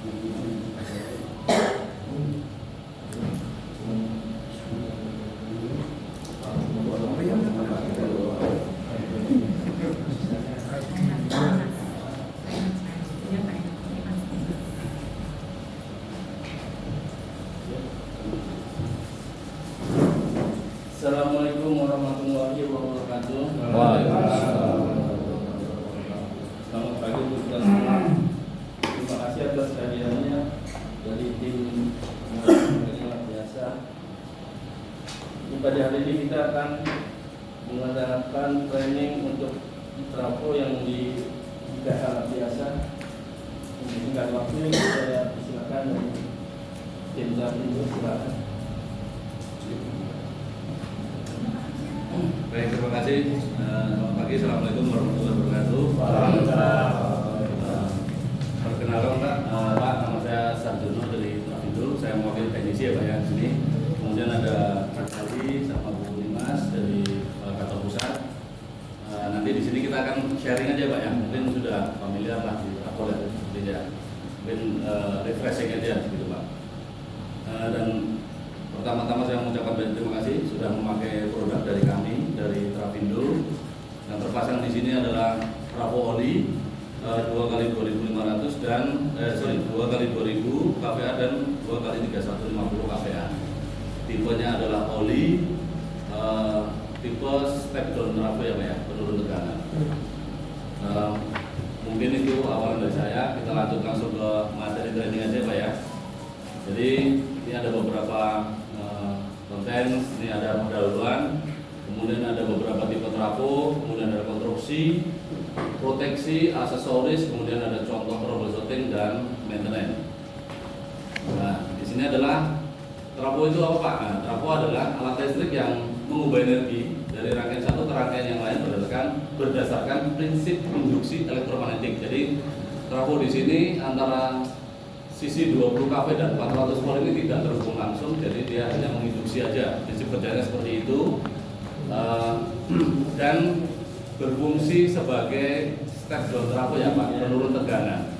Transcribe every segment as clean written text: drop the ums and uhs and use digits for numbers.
Assalamualaikum warahmatullahi wabarakatuh. Selamat pagi untuk kita semua. Terima kasih atas kehadirannya dari tim yang luar biasa. Pada hari ini kita akan mengadakan training untuk trafo yang tidak sangat biasa. Singkat waktu saya silakan dari tim itu silakan. Baik, terima kasih. Selamat pagi, assalamualaikum warahmatullahi wabarakatuh. Perkenalkan Pak, nama saya Sarjono dari Trafindo. Saya mewakili teknisi ya Pak ya di sini. Kemudian ada Pak Ali sama Bu Dimas dari kantor pusat. Nanti di sini kita akan sharing aja Pak ya. Mungkin sudah familiar lah di Trafo ya, seperti ya. Mungkin refreshing aja gitu Pak. Dan pertama-tama saya mengucapkan banyak terima kasih sudah memakai produk dari kami dari Trafindo. Yang terpasang di sini adalah trafo oli 2x2500 dan 2x2000 kVA dan 2x3150 kVA. Tipenya adalah oli tipe step down trafo ya Pak ya, penurun tekanan. Mungkin itu awalan dari saya. Kita lanjut langsung ke materi training aja Pak ya. Jadi ini ada beberapa konten, ini ada pendahuluan, kemudian ada beberapa tipe trafo, kemudian ada konstruksi, proteksi, aksesoris, kemudian ada contoh troubleshooting dan maintenance. Nah, di sini adalah trafo itu apa Pak? Nah, trafo adalah alat listrik yang mengubah energi dari rangkaian satu ke rangkaian yang lain berdasarkan prinsip induksi elektromagnetik. Jadi trafo di sini antara sisi 20 kV dan 400 volt ini tidak terhubung langsung, jadi dia hanya menginduksi aja. Prinsip kerjanya seperti itu, dan berfungsi sebagai step down trafo ya Pak, penurun tekanan.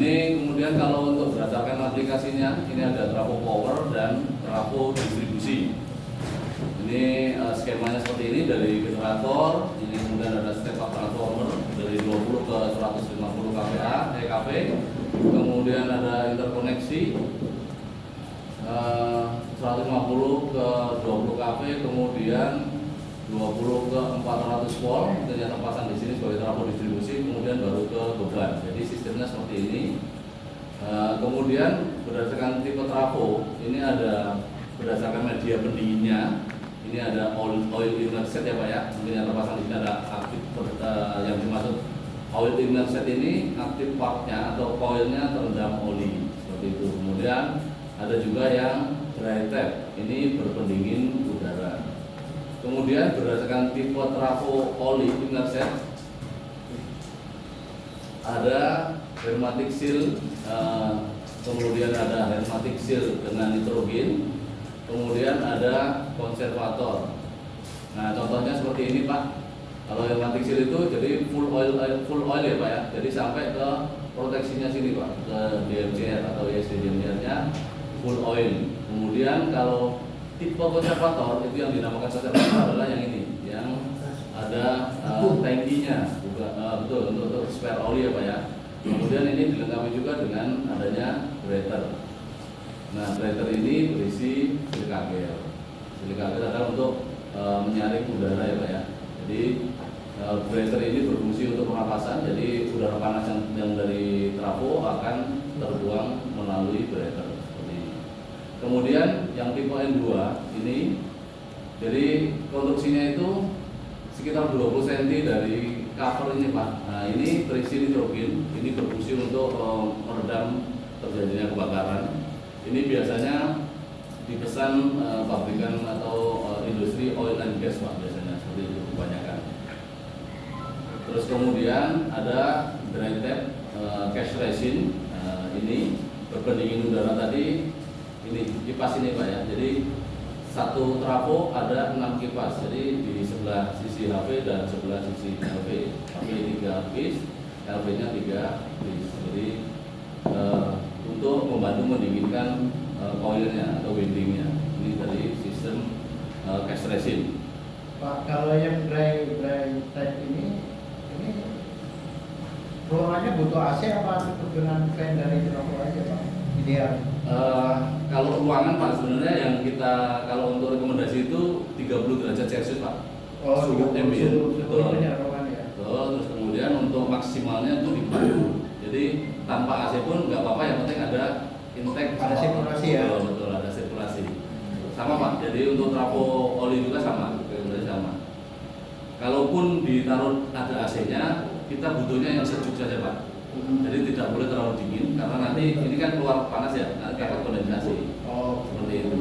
Ini kemudian kalau untuk berdasarkan aplikasinya, ini ada trafo power dan trafo distribusi. Ini skemanya seperti ini, dari generator, ini kemudian ada step up transformer dari 20 ke 150 kV, kemudian ada interkoneksi 150 ke 20 kV, kemudian 20 ke 400 volt itu yang terpasang di sini sebagai trafo distribusi, kemudian baru ke beban. Jadi sistemnya seperti ini. Kemudian berdasarkan tipe trafo, ini ada berdasarkan media pendinginnya. Ini ada oil inlet set ya Pak ya. Mungkin yang terpasang di sini ada aktif yang dimaksud oil inlet set ini aktif partnya atau coilnya terendam oli seperti itu. Kemudian ada juga yang dry tap, ini berpendingin udara. Kemudian berdasarkan tipe trafo oli inlet set ada hermetic seal, kemudian ada hermetic seal dengan nitrogen, kemudian ada konservator. Nah contohnya seperti ini Pak. Kalau hermetic seal itu jadi full oil ya Pak ya. Jadi sampai ke proteksinya sini Pak, ke DMCR atau ISDMCR-nya full oil. Kemudian kalau tipe konservator itu yang dinamakan konservator adalah yang ini, yang ada tangkinya, betul untuk spare oli ya Pak ya. Kemudian ini dilengkapi juga dengan adanya breather. Nah breather ini berisi silika gel. Silika gel adalah untuk menyaring udara ya Pak ya. Jadi breather ini berfungsi untuk pernapasan. Jadi udara panas yang dari trafo akan terbuang melalui breather seperti ini. Kemudian yang tipe N2 ini, jadi konstruksinya itu sekitar 20 cm dari cover ini Pak. Nah ini berisi nitrogen. Ini berfungsi untuk meredam terjadinya kebakaran. Ini biasanya dipesan pabrikan atau industri oil and gas Pak, biasanya seperti itu kebanyakan. Terus kemudian ada dry tap cash resin, ini berpendingin udara tadi, ini kipas ini Pak ya. Jadi satu trafo ada 6 kipas, jadi di sebelah sisi HV dan sebelah sisi LV. HV 3 piece, LV nya 3 piece. Jadi mendinginkan coilnya atau windingnya. Ini dari sistem cash resin. Pak, kalau yang dry type ini ruangannya butuh AC apa cukup dengan fan dari trafo aja Pak? Ideal. Kalau ruangan Pak, sebenarnya yang kita kalau untuk rekomendasi itu 30 derajat Celcius Pak. Oh, Suhu ambient. Betul. ruangan ya. Betul. Terus kemudian untuk maksimalnya itu 50. Jadi tanpa AC pun nggak apa-apa, yang penting ada intake. Ada sirkulasi ya. Betul, betul, ada sirkulasi. Sama Pak. Jadi untuk trafo oli juga sama. Kalaupun ditaruh ada AC-nya, kita butuhnya yang sejuk saja Pak. Jadi tidak boleh terlalu dingin karena nanti ini kan keluar panas ya, nanti dapat kondensasi. Oh, Seperti itu.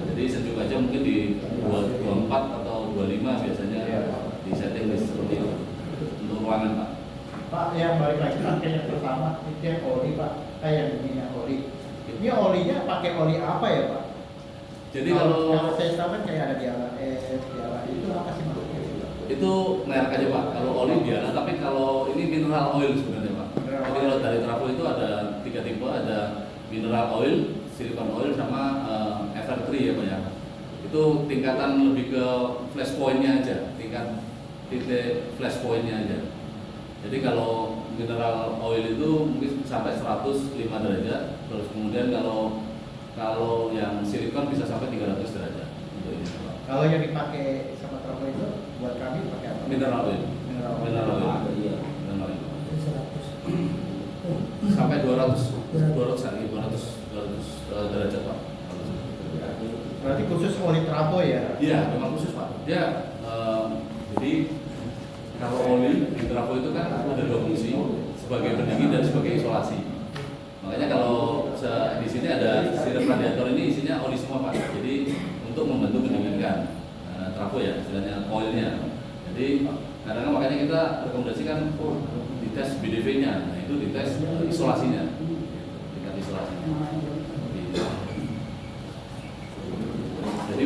Jadi sejuk aja mungkin di 24 atau 25 biasanya di setting list seperti itu untuk ruangan Pak. Pak, yang balik lagi pakai yang pertama itu yang oli Pak, kayak minyak oli. Ini olinya pakai oli apa ya Pak? Jadi kalau saya tahu kan kayak ada diala itu apa sih maksudnya? itu merek aja Pak. Kalau oli biasa, tapi kalau ini mineral oil sebenarnya Pak. Jadi kalau dari trafo itu ada 3 tipe, ada mineral oil, silicon oil, sama evergreen ya Pak ya. Itu tingkatan lebih ke flash point-nya aja, tingkat titik flash point-nya aja. Jadi kalau mineral oil itu mungkin sampai 105 derajat, terus kemudian kalau yang silikon bisa sampai 300 derajat untuk ini Pak. Kalau yang dipakai sama trafo itu buat kami pakai apa? Mineral oil. Mineral oil. Mineral oil. Mineral oil. Sampai 200 derajat Pak. Berarti khusus oli trafo ya? Iya, memang khusus Pak. Dia jadi kalau oli di trafo itu kan ada 2 fungsi, sebagai pendingin dan sebagai isolasi. Makanya kalau di sini ada sirip radiator ini isinya oli semua Pak. Jadi untuk membantu mendinginkan trafo ya, istilahnya oilnya. Jadi kadang-kadang makanya kita rekomendasikan dites BDV-nya, nah itu dites isolasinya, tingkat isolasinya. Jadi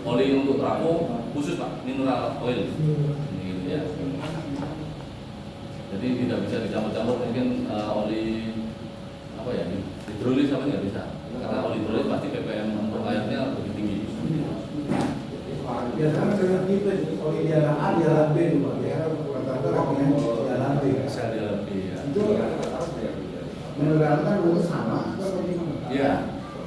oli untuk trafo khusus Pak, mineral oil. Ini ya. Jadi tidak bisa dicampur-campur mungkin oli apa ya, hidrolis apa nggak bisa, karena oli hidrolis pasti ppm untuk airnya lebih tinggi. Biasanya dengan tipe oli dialah A, dialah B itu Pak. Ya, rata-rata dengan dialah B. Sel dialah B ya. Itu mineral kan dulu sama. Iya.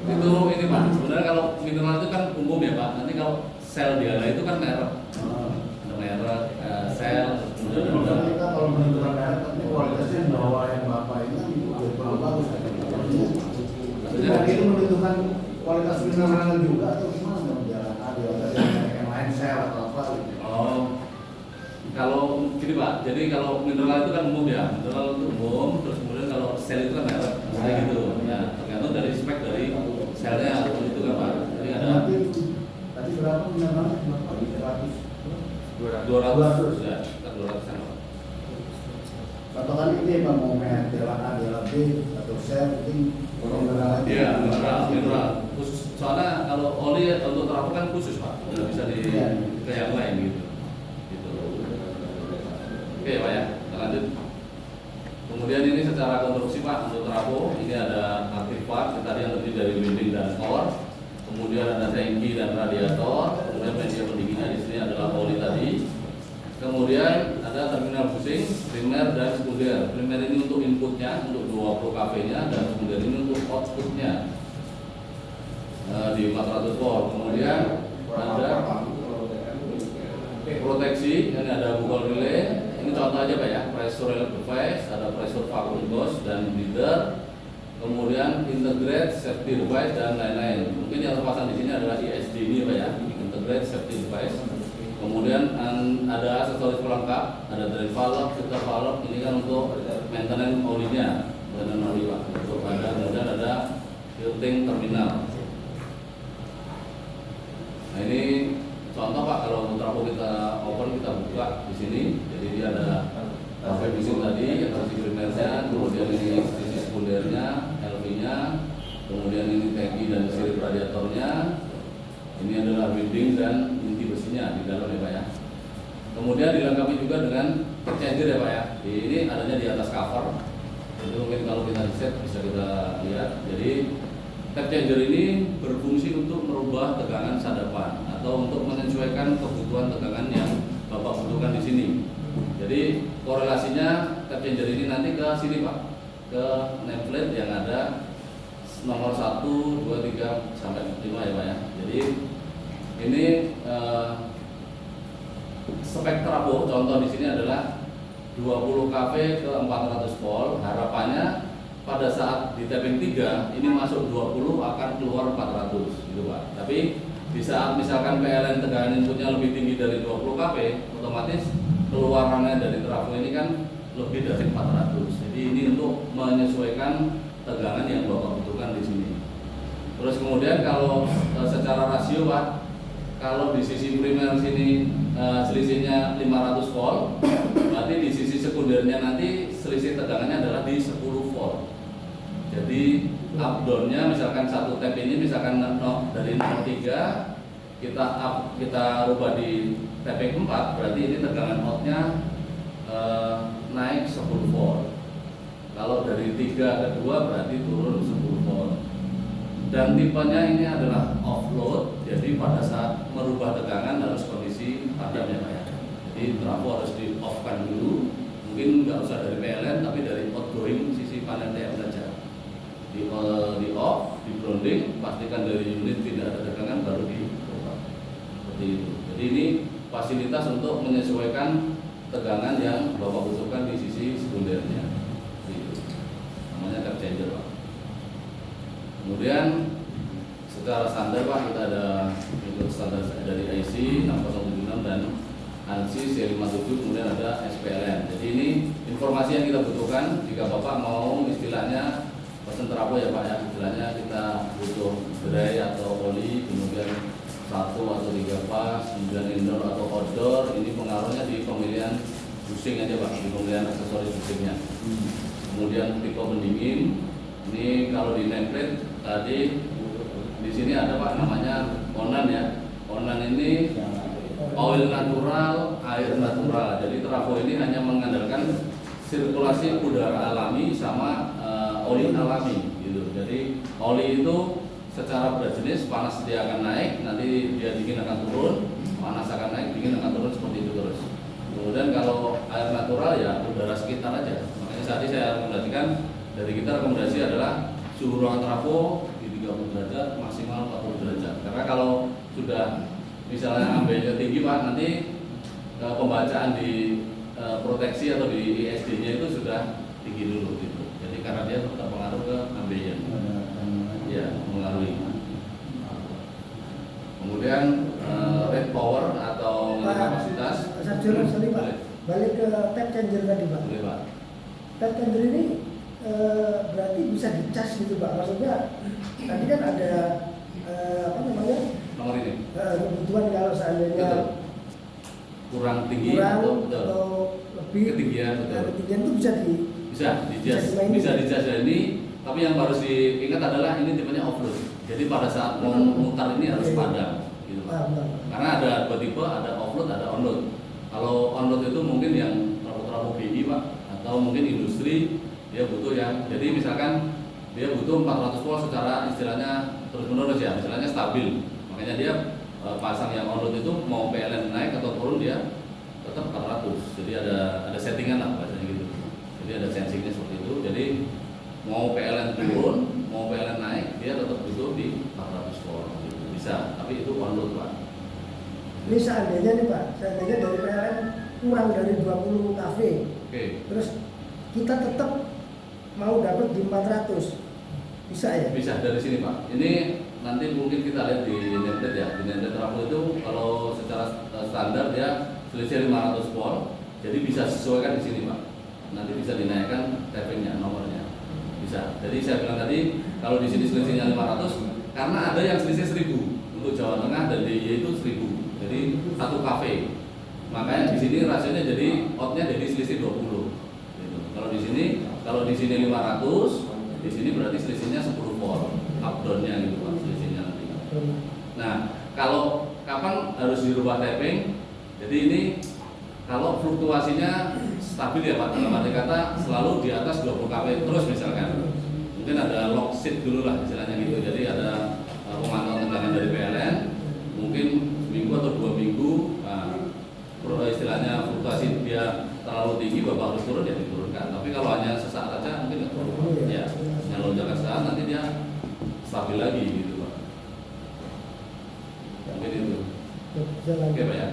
Itu ini Pak. Sebenarnya kalau mineral itu kan umum ya Pak. Nanti kalau sel dialah itu kan merek. Ada merek, sel, kemudian Kalau ada. kita kalau menentukan merek, tapi kualitasnya bahwa yang bapak ini kan kurang bagus. Jadi itu menentukan kualitas mineralnya juga atau gimana dong dialah A, dialah B, yang lain sel atau apa gitu. Oh, kalau gini Pak, jadi kalau mineral itu kan umum ya, mineral itu umum, terus kemudian kalau sel itu kan merek, misalnya gitu. Ya, tergantung dari spek dari selnya itu kan Pak. Jadi ada Tadi berapa mineralnya? 200 ya, kita 200 kan Pak. Patokan ini Pak, mau dialah A, dialah B atau sel itu mineral. Iya, mineral. Khusus, soalnya kalau oli untuk trafo kan khusus Pak, nggak bisa ke yang lain gitu. Oke Pak ya, kita lanjut. Kemudian ini secara konstruksi Pak untuk trafo ini ada aktif part tadi yang terdiri dari winding dan core, kemudian ada tangki dan radiator, kemudian media pendinginnya di sini adalah oli tadi. Kemudian ada terminal busing, primer dan sekunder. Primer ini untuk inputnya, untuk 20 kV-nya, dan sekunder ini untuk outputnya di 400 volt. Kemudian ada proteksi, ini ada buckle relay. Ini contoh aja Pak ya, pressure relief device, ada pressure vacuum gauge dan breather. Kemudian integrate safety device dan lain-lain. Mungkin yang terpasang di sini adalah ISD ini Pak ya, integrate safety device. Kemudian ada aksesoris pelengkap, ada drain valve, filter valve. Ini kan untuk maintenance olinya, maintenance oli Pak. Untuk kemudian ada filtering terminal. Nah ini contoh Pak, kalau trafo kita open, kita buka di sini. Jadi dia ada cafe bising tadi, yang sisi primernya, kemudian ini sisi sekundernya, LV-nya, kemudian ini tangki dan sirip radiatornya. Ini adalah winding dan inti besinya di dalam ya Pak ya. Kemudian dilengkapi juga dengan exchanger ya Pak ya. Ini adanya di atas cover. Jadi mungkin kalau kita riset bisa kita lihat. Jadi tap changer ini berfungsi untuk merubah tegangan sadapan atau untuk menyesuaikan kebutuhan tegangan yang Bapak butuhkan di sini. Jadi korelasinya tap changer ini nanti ke sini Pak, ke nameplate yang ada nomor 1, 2, 3 sampai 5 ya Pak ya. Jadi ini spek trafo contoh di sini adalah 20 kV ke 400 volt. Harapannya pada saat di tapping 3 ini masuk 20 akan keluar 400 gitu Pak. Tapi di saat misalkan PLN tegangan inputnya lebih tinggi dari 20 kV, otomatis keluarannya dari trafo ini kan lebih dari 400. Jadi ini untuk menyesuaikan tegangan yang Bapak butuhkan di sini. Terus kemudian kalau secara rasio Pak, kalau di sisi primer sini selisihnya 500 volt, berarti di sisi sekundernya nanti selisih tegangannya adalah di 10 volt. Jadi up down-nya misalkan satu tap ini misalkan dari 03 kita rubah di tapping 4, berarti ini tegangan out-nya naik 10 volt. Kalau dari 3 ke 2 berarti turun 10 volt. Dan tipenya ini adalah offload, jadi pada saat merubah tegangan harus kondisi padam ya Pak ya. Jadi trafo harus di off kan dulu, mungkin nggak usah dari PLN tapi dari outgoing sisi panel TM saja. Di off, di grounding, pastikan dari unit tidak ada tegangan baru dirubah. Seperti itu. Jadi ini fasilitas untuk menyesuaikan tegangan yang Bapak butuhkan di sisi sekundernya. Itu namanya tap changer Pak. Kemudian secara standar Pak, kita ada untuk standar dari IC 6076 dan ANSI C57, kemudian ada SPLN. Jadi ini informasi yang kita butuhkan jika Bapak mau istilahnya pesen trafo ya Pak ya. Istilahnya kita butuh gerai atau oli, kemudian 1 atau 3 pas, kemudian indoor atau outdoor. Ini pengaruhnya di pemilihan bushing aja Pak, di pemilihan aksesoris bushingnya. Kemudian tipe pendingin. Ini kalau di nameplate tadi di sini ada Pak namanya Onan ya. Onan ini oil natural, air natural. Jadi trafo ini hanya mengandalkan sirkulasi udara alami sama oli alami gitu. Jadi oli itu secara berjenis, panas dia akan naik, nanti dia dingin akan turun, panas akan naik, dingin akan turun seperti itu terus. Kemudian kalau air natural ya udara sekitar aja. Makanya tadi saya rekomendasikan dari kita rekomendasi adalah suhu ruangan trafo di 30 derajat maksimal 40 derajat. Karena kalau sudah misalnya ambilnya tinggi Pak, nanti pembacaan di proteksi atau di ISD-nya itu sudah tinggi dulu gitu. Jadi karena dia terpengaruh ke ambient. Ya, mengaruhi. Kemudian rate power atau kapasitas. Sorry Pak, balik ke tap changer tadi Pak. Boleh Pak. Tap changer ini berarti bisa dicas gitu Pak. Maksudnya tadi kan ada apa namanya? Nomor ini. Kebutuhan kalau seandainya Betul. Kurang tinggi atau lebih ketinggian, betul. ketinggian itu bisa bisa dijas ini, tapi yang harus diingat adalah ini tipenya offload. Jadi pada saat mau mutar ini harus padam gitu Pak. Karena ada dua tipe, ada offload, ada onload. Kalau onload itu mungkin yang trafo BI Pak, atau mungkin industri dia butuh yang, jadi misalkan dia butuh 400 volt secara istilahnya terus menerus ya, misalnya stabil. Makanya dia pasang yang onload itu mau PLN naik atau turun dia tetap 400. Jadi ada settingan lah bahasanya gitu. Jadi ada sensingnya seperti itu. Jadi mau PLN turun, mau PLN naik, dia tetap butuh di 400 volt gitu. Bisa, tapi itu onload Pak. ini seandainya nih Pak, seandainya dari PLN kurang dari 20 kV. Oke. Terus kita tetap mau dapat di 400. Bisa ya? Bisa dari sini Pak. Ini nanti mungkin kita lihat di nameplate ya. Di nameplate trafo itu kalau secara standar dia selisih 500 volt. Jadi bisa sesuaikan di sini Pak. Nanti bisa dinaikkan tappingnya, nomornya. Bisa. Jadi saya bilang tadi kalau di sini selisihnya 500 karena ada yang selisih 1000 untuk Jawa Tengah dan DIY itu 1000. Jadi 1 kV. Makanya di sini rasionya jadi outnya jadi selisih 20. Gitu. Kalau di sini 500, di sini berarti selisihnya 10 volt up down-nya gitu Pak, selisihnya nanti. Nah, kalau kapan harus dirubah tapping? Jadi ini kalau fluktuasinya stabil ya Pak, dalam arti kata selalu di atas 20 kW terus misalkan. Mungkin ada lock sheet dulu lah istilahnya gitu. Jadi ada pemantauan tegangan dari PLN, mungkin seminggu atau 2 minggu. Istilahnya fluktuasi dia terlalu tinggi, Bapak harus turun ya diturunkan. Tapi kalau hanya sesaat aja mungkin nggak turun. Ya, hanya lonjakan sesaat nanti dia stabil lagi gitu Pak. Mungkin itu. Oke Pak ya.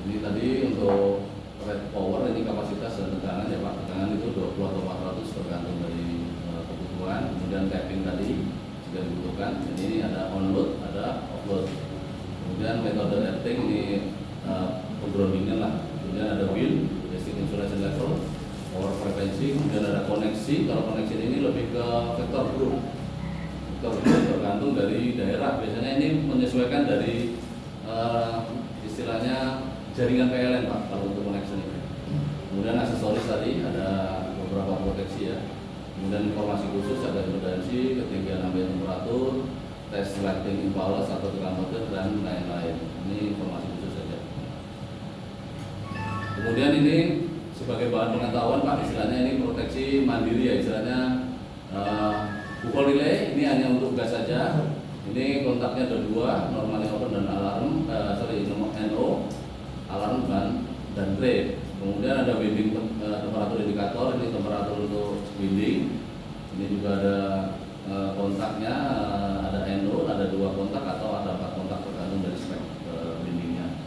Ini tadi untuk red power ini kapasitas dan tegangan ya Pak. Tegangan itu 20 atau 400 tergantung dari kebutuhan. Kemudian tapping tadi jika dibutuhkan. Ini ada on load, ada off load. Kemudian metode earthing ini penggroundingan lah. Kemudian ada wheel, basic insulation level, power frekuensi. Kemudian ada koneksi. Kalau koneksi ini lebih ke vector group. Vector group tergantung dari daerah. Biasanya ini menyesuaikan dari istilahnya jaringan PLN Pak kalau untuk koneksi ini. Kemudian aksesoris tadi ada beberapa proteksi ya. Kemudian informasi khusus ada impedansi, ketinggian ambient temperatur, tes lighting impulse atau tegangan motor dan lain-lain. Ini informasi khusus saja. Kemudian ini sebagai bahan pengetahuan Pak, istilahnya ini proteksi mandiri ya, istilahnya buffalo relay ini hanya untuk gas saja. Ini kontaknya ada 2, normally open dan alarm, NO, alarm dan trip. Kemudian ada winding temperatur indikator, ini temperatur untuk winding. Ini juga ada kontaknya, ada NO, ada 2 kontak atau ada 4 kontak tergantung dari spek windingnya.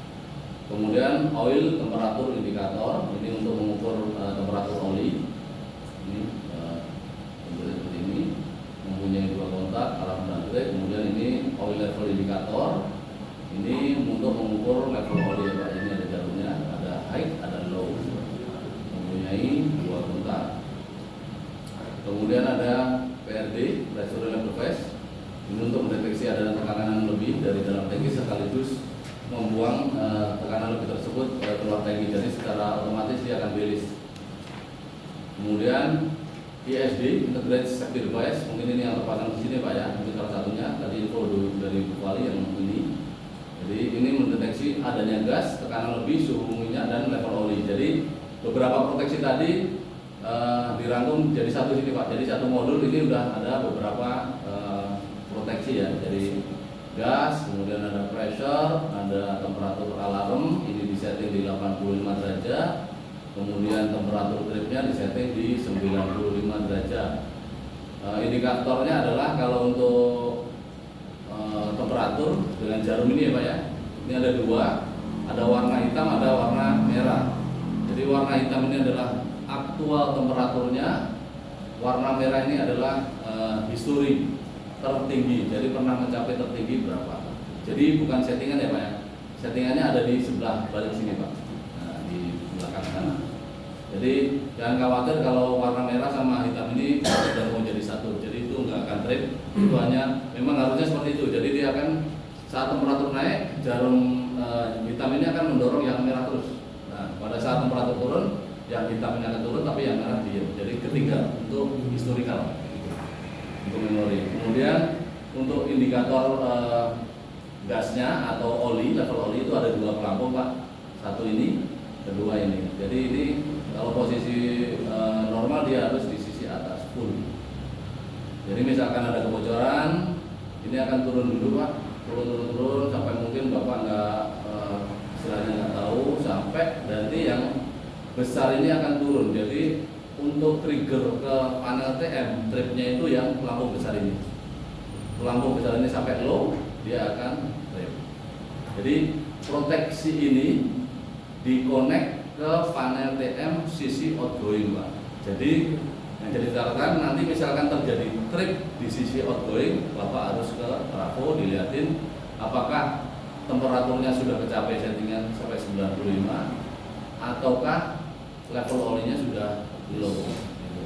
Kemudian oil temperatur indikator, ini untuk mengukur temperatur oli. Ini seperti ini, mempunyai 2 kontak, alarm dan trip. Kemudian ini oil level indikator, ini untuk mengukur level oli ya Pak. Ini ada jalurnya, ada high, ada low, mempunyai 2 kontak. Kemudian ada PRD, pressure level phase, ini untuk mendeteksi adanya tekanan yang lebih dari dalam tangki sekaligus membuang tekanan lebih tersebut keluar tangki, jadi secara otomatis dia akan rilis. Kemudian ISD, Integrated Safety Device, mungkin ini yang terpasang di sini Pak ya, mungkin salah satunya tadi info dari Bu Wali yang ini. Jadi ini mendeteksi adanya gas, tekanan lebih, suhu minyak dan level oli. Jadi beberapa proteksi tadi dirangkum jadi satu sini Pak. Jadi satu modul ini udah ada beberapa proteksi ya. Jadi gas, kemudian ada pressure, ada temperatur alarm, ini disetting di 85 derajat. Kemudian temperatur tripnya disetting di 95 derajat. Indikatornya adalah kalau untuk temperatur dengan jarum ini ya Pak ya. Ini ada 2, ada warna hitam, ada warna merah. Jadi warna hitam ini adalah aktual temperaturnya, warna merah ini adalah histori tertinggi. Jadi pernah mencapai tertinggi berapa. Jadi bukan settingan ya Pak ya. Settingannya ada di sebelah balik sini Pak. Nah, di belakang sana. Jadi jangan khawatir kalau warna merah sama hitam ini sudah mau jadi satu. Jadi itu nggak akan trip. Itu hanya memang harusnya seperti itu. Jadi dia akan saat temperatur naik, jarum hitam ini akan mendorong yang merah terus. Nah, pada saat temperatur turun, yang hitam ini akan turun, tapi yang merah diam. Jadi ketiga untuk historical, untuk memori. Kemudian untuk indikator gasnya atau oli, level oli itu ada 2 pelampung Pak. Satu ini, kedua ini. Jadi ini kalau posisi normal dia harus di sisi atas full. Jadi misalkan ada kebocoran, ini akan turun dulu Pak, turun sampai mungkin Bapak istilahnya nggak tahu sampai nanti yang besar ini akan turun. Jadi untuk trigger ke panel TM, tripnya itu yang pelampung besar ini. Pelampung besar ini sampai low, dia akan trip. Jadi proteksi ini dikonek ke panel TM sisi outgoing Pak. Jadi yang jadi catatan nanti misalkan terjadi trip di sisi outgoing, Bapak harus ke trafo dilihatin apakah temperaturnya sudah mencapai settingan sampai 95 ataukah level olinya sudah low gitu.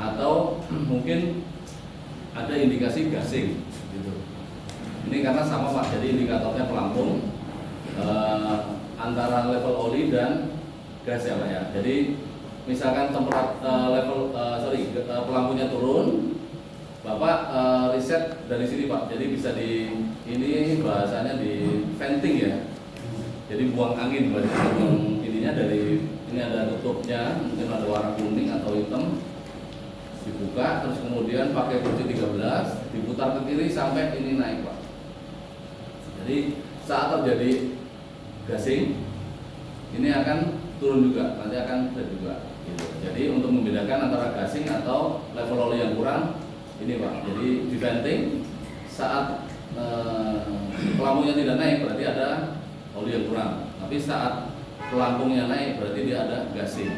Atau mungkin ada indikasi gasing gitu. Ini karena sama Pak, jadi indikatornya pelampung antara level oli dan gas ya Pak ya. Jadi misalkan pelampungnya turun, Bapak riset dari sini Pak. Jadi bisa ini bahasanya di venting ya. Jadi buang angin, berarti buang ininya dari ini ada tutupnya, mungkin ada warna kuning atau hitam, dibuka, terus kemudian pakai kunci 13, diputar ke kiri sampai ini naik Pak. Jadi saat terjadi gasing, ini akan turun juga, nanti akan turun juga. Gitu. Jadi untuk membedakan antara gasing atau level oli yang kurang, ini Pak. Jadi di venting saat pelampungnya tidak naik berarti ada oli yang kurang. Tapi saat pelampungnya naik berarti dia ada gasing.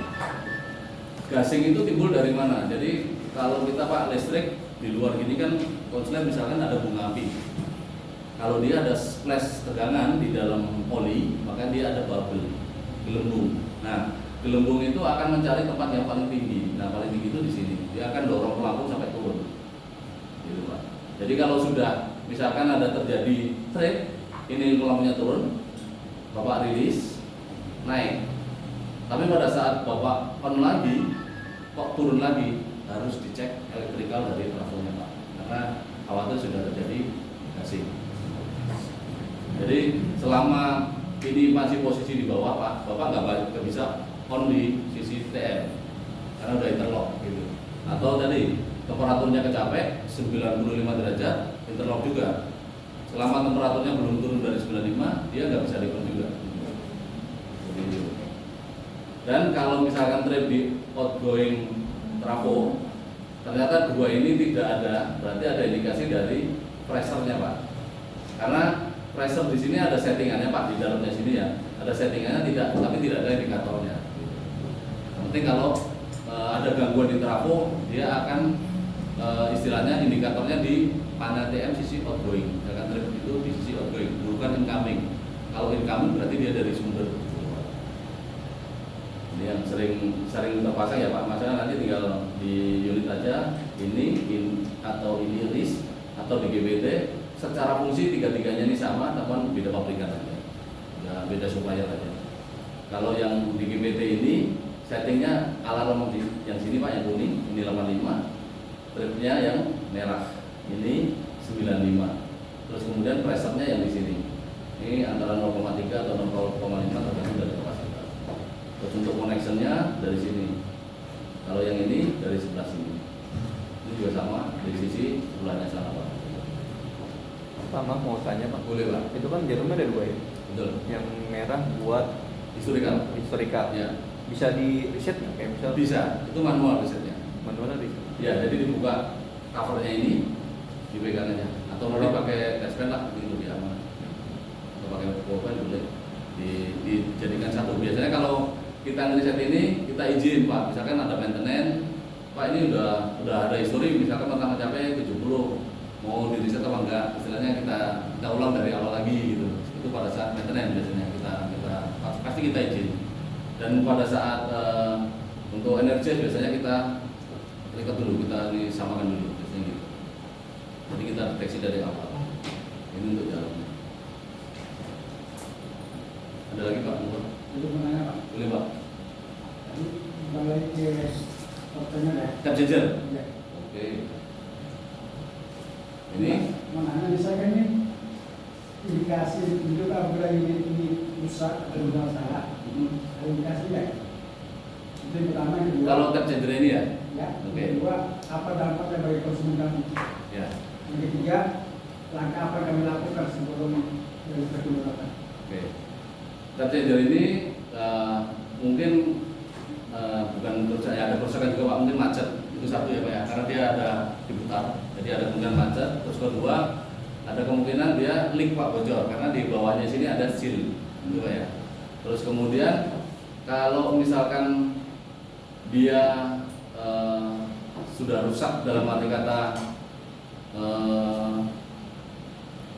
Gasing itu timbul dari mana? Jadi kalau kita Pak listrik di luar gini kan konslet misalkan ada bunga api. Kalau dia ada splash tegangan di dalam oli, maka dia ada bubble, gelembung. Nah, gelembung itu akan mencari tempat yang paling tinggi. Nah, paling tinggi itu di sini. Dia akan dorong pelampung sampai turun. Gitu Pak. Jadi kalau sudah misalkan ada terjadi trip, ini pelampungnya turun, Bapak rilis, naik. Tapi pada saat Bapak on lagi, kok turun lagi, harus dicek elektrikal dari trafonya Pak. Karena khawatir sudah terjadi gasing. Jadi selama ini masih posisi di bawah Pak, Bapak nggak bisa on di sisi TM karena udah interlock gitu. Atau tadi temperaturnya kecapek 95 derajat, interlock juga. Selama temperaturnya belum turun dari 95, dia nggak bisa di-on juga. Gitu. Dan kalau misalkan trip di outgoing trafo, ternyata dua ini tidak ada, berarti ada indikasi dari pressure-nya Pak. Karena pressure di sini ada settingannya Pak, di dalamnya sini ya, ada settingannya tidak, tapi tidak ada indikatornya. Yang penting kalau ada gangguan di trafo, dia akan istilahnya indikatornya di panel TM sisi outgoing, sedangkan trip itu di sisi outgoing, bukan incoming. Kalau incoming berarti dia dari sumber. Ini yang sering terpasang ya Pak, masalah nanti tinggal di unit aja, ini atau ini RIS atau di GBT. Secara fungsi tiga-tiganya ini sama, namun beda pabrikan saja, ya, beda supplier aja. Kalau yang di GBT ini settingnya alarm di yang sini Pak, yang kuning ini 85, tripnya yang merah ini 95. Terus kemudian pressure-nya yang di sini. Ini antara 0,3 atau 0,5 tergantung dari kapasitas. Terus untuk connection-nya dari sini. Kalau yang ini dari sebelah sini. Ini juga sama dari sisi sebelahnya sana Pak. Pak, mau tanya Pak. Boleh Pak. Itu kan jarumnya ada dua ya. Betul. Yang merah buat historical. Ya. Bisa di reset nggak? Kayak misal Bisa. Itu manual risetnya. manualnya reset. Ya, jadi dibuka covernya ini, dipegang aja. Atau nanti pakai touchpen lah, itu lebih aman. Atau pakai powerbank boleh. Dijadikan satu. Biasanya kalau kita ngeriset ini, kita izin Pak. Misalkan ada maintenance, Pak ini udah ada histori, misalkan pertama capai 70, mau di reset apa enggak? Istilahnya kita ulang dari awal lagi gitu. Itu pada saat maintenance biasanya kita pasti kita izin. Dan pada saat untuk energi biasanya kita terikat dulu, kita disamakan dulu biasanya gitu. Jadi kita deteksi dari awal. Ini untuk jalan. Ada lagi Pak? Itu menanya Pak. Boleh Pak. Tadi balik ke pertanyaan ya. Cap jajar. Ya. Oke. Ini Menanya misalkan ini indikasi tunjuk apabila unit ini rusak atau bermasalah. Ada indikasi ya? Itu yang pertama. Yang kedua, kalau cap jajar ini ya. ya. Oke. Yang kedua, apa dampaknya bagi konsumen kami? Ya. Yang ketiga, langkah apa yang kami lakukan sebelum seperti melakukan? Oke. Cap jajar ini mungkin bukan kerusakan, ya ada kerusakan juga Pak, mungkin macet. Itu satu ya Pak ya, karena dia ada diputar. Jadi ada kemungkinan macet. Terus kedua, ada kemungkinan dia leak Pak, bocor karena di bawahnya sini ada seal gitu Pak ya. Terus kemudian kalau misalkan dia sudah rusak dalam arti kata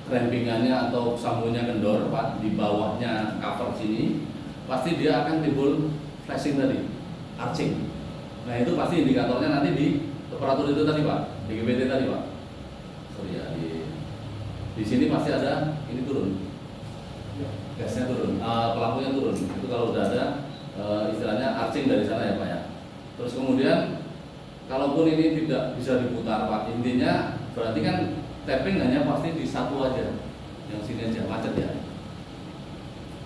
rempingannya atau sambungannya kendor Pak, di bawahnya cover sini pasti dia akan timbul flashing tadi, arcing. Nah itu pasti indikatornya nanti di temperatur itu tadi Pak, di GBT tadi Pak. Sorry ya, di sini pasti ada ini turun, gasnya turun, pelampungnya turun. Itu kalau udah ada istilahnya arcing dari sana ya Pak ya. Terus kemudian kalaupun ini tidak bisa diputar Pak, intinya berarti kan tapping hanya pasti di satu aja, yang sini aja macet ya.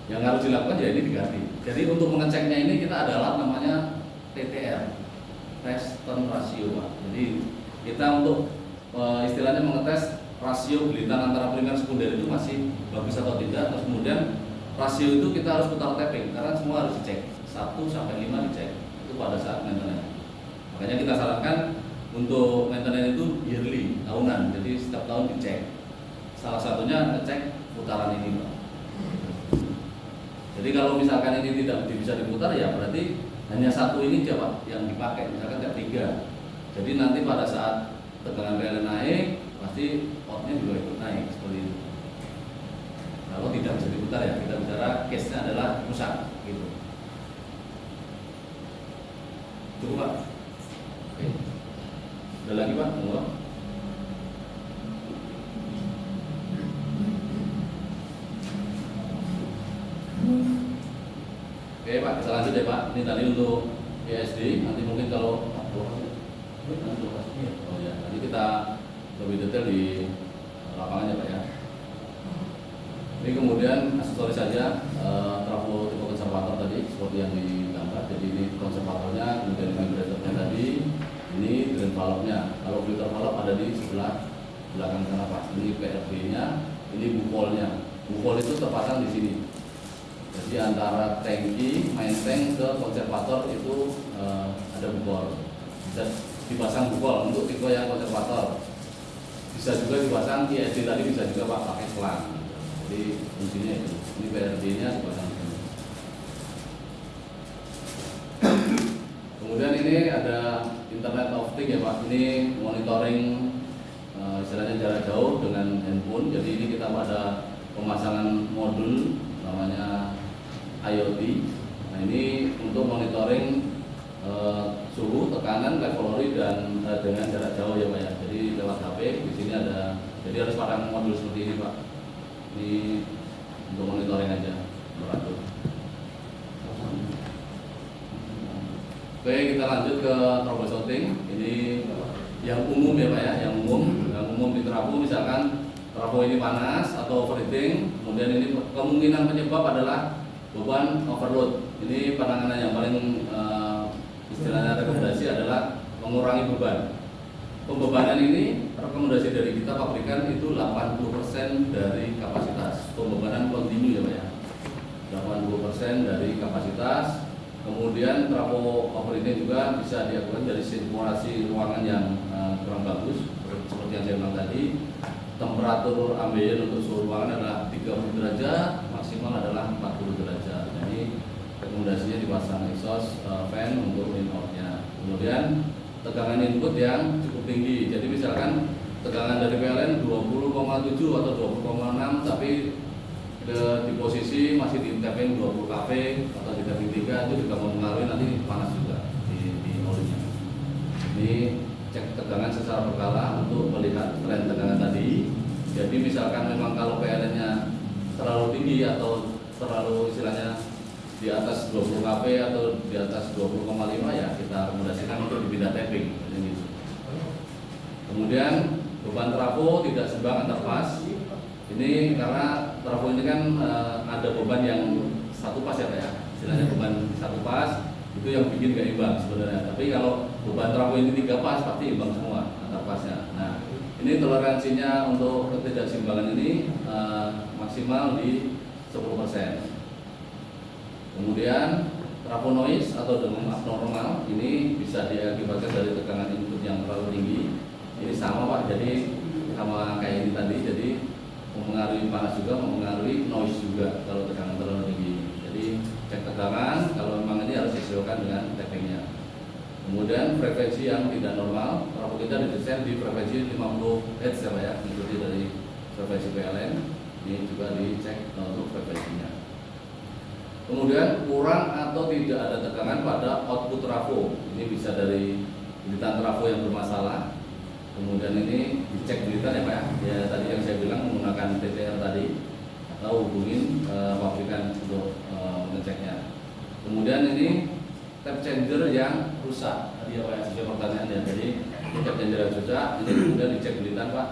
Yang harus dilakukan ya ini diganti. Jadi untuk mengeceknya ini kita ada alat namanya TTR, test turn ratio Pak. Jadi kita untuk istilahnya mengetes rasio gelitan antara primer sekunder itu masih bagus atau tidak. Terus kemudian rasio itu kita harus putar tapping karena semua harus dicek 1 sampai 5 dicek itu pada saat maintenance. Makanya kita sarankan untuk maintenance itu yearly, tahunan. Jadi setiap tahun dicek. Salah satunya ngecek putaran ini Pak. Jadi kalau misalkan ini tidak bisa diputar ya berarti hanya satu ini aja Pak yang dipakai, misalkan tidak 3. Jadi nanti pada saat tegangan PLN naik pasti outnya juga ikut naik seperti itu. Kalau tidak bisa diputar ya kita bicara case-nya adalah rusak gitu. Cukup Pak? Oke. Ada lagi Pak? Enggak? Oke Pak, kita lanjut ya Pak. Ini tadi untuk ESD. Nanti mungkin kalau oh ya, nanti kita lebih detail di lapangannya Pak ya. Ini kemudian aksesoris saja trafo tipe konservator tadi seperti yang digambar. Jadi ini konservatornya, kemudian vibratornya tadi. Ini drain valve-nya. Kalau filter valve ada di sebelah belakang sana Pak. Ini PRV-nya, ini bupolnya. Bupol itu terpasang di sini. Jadi antara tangki, main tank ke konservator itu ada bupol. Bisa dipasang bupol untuk tipe yang konservator. Bisa juga dipasang ISD tadi bisa juga Pak pakai selang. Jadi fungsinya itu. Ini PRD-nya dipasang di sini. Kemudian ini ada Internet of Things ya Pak. Ini monitoring istilahnya jarak jauh dengan handphone. Jadi ini kita ada pemasangan modul namanya IoT. Nah ini untuk monitoring suhu, tekanan, kalori dan dengan jarak jauh ya Pak ya. Jadi lewat HP di sini ada. Jadi harus pasang modul seperti ini Pak. Ini untuk monitoring aja beratur. Oke, kita lanjut ke troubleshooting. Ini yang umum ya Pak ya, yang umum di trafo misalkan trafo ini panas atau overheating, kemudian ini kemungkinan penyebab adalah beban overload. Ini penanganan yang paling istilahnya rekomendasi adalah mengurangi beban. Pembebanan ini rekomendasi dari kita pabrikan itu 80% dari kapasitas. Pembebanan kontinu ya Pak ya. 80% dari kapasitas. Kemudian trafo overheating juga bisa dilakukan dari sirkulasi ruangan yang kurang bagus seperti yang saya bilang tadi. Temperatur ambien untuk suhu ruangan adalah 30 derajat, maksimal adalah 40 derajat. Jadi rekomendasinya dipasang exhaust fan untuk in-outnya. Kemudian tegangan input yang cukup tinggi. Jadi misalkan tegangan dari PLN 20,7 atau 20,6 tapi di posisi masih di tapping 20 kV atau di tapping 3 itu juga mempengaruhi nanti panas juga di olinya. Ini cek tegangan secara berkala untuk melihat tren tegangan tadi. Jadi misalkan memang kalau PLN-nya terlalu tinggi atau terlalu istilahnya di atas 20 kV atau di atas 20,5 ya kita rekomendasikan untuk dipindah tapping gitu. Kemudian beban trafo tidak seimbang antar pas. Ini karena trafo ini kan ada beban yang satu pas ya Pak ya. Istilahnya beban satu pas itu yang bikin gak imbang sebenarnya. Tapi kalau beban trafo ini 3 pas pasti imbang semua antar pasnya. Nah, ini toleransinya untuk ketidakseimbangan ini maksimal di 10%. Kemudian trafo noise atau demam abnormal ini bisa diakibatkan dari tegangan input yang terlalu tinggi. Ini sama Pak, jadi sama kayak ini tadi. Jadi mempengaruhi panas juga, mempengaruhi noise juga kalau tegangan terlalu tinggi. Jadi cek tegangan, kalau memang ini harus disesuaikan dengan tappingnya. Kemudian frekuensi yang tidak normal, trafo kita didesain di frekuensi 50 Hz ya Pak ya, mengikuti dari frekuensi PLN. Ini juga dicek untuk frekuensinya. Kemudian kurang atau tidak ada tegangan pada output trafo. Ini bisa dari gilitan trafo yang bermasalah. Kemudian ini dicek gilitan ya Pak ya. Ya tadi yang saya bilang menggunakan TTR tadi atau hubungin pabrikan untuk mengeceknya. Kemudian ini tap changer yang rusak. Tadi ya Pak ya sesuai pertanyaannya. Jadi tap changer yang rusak ini kemudian dicek gilitan Pak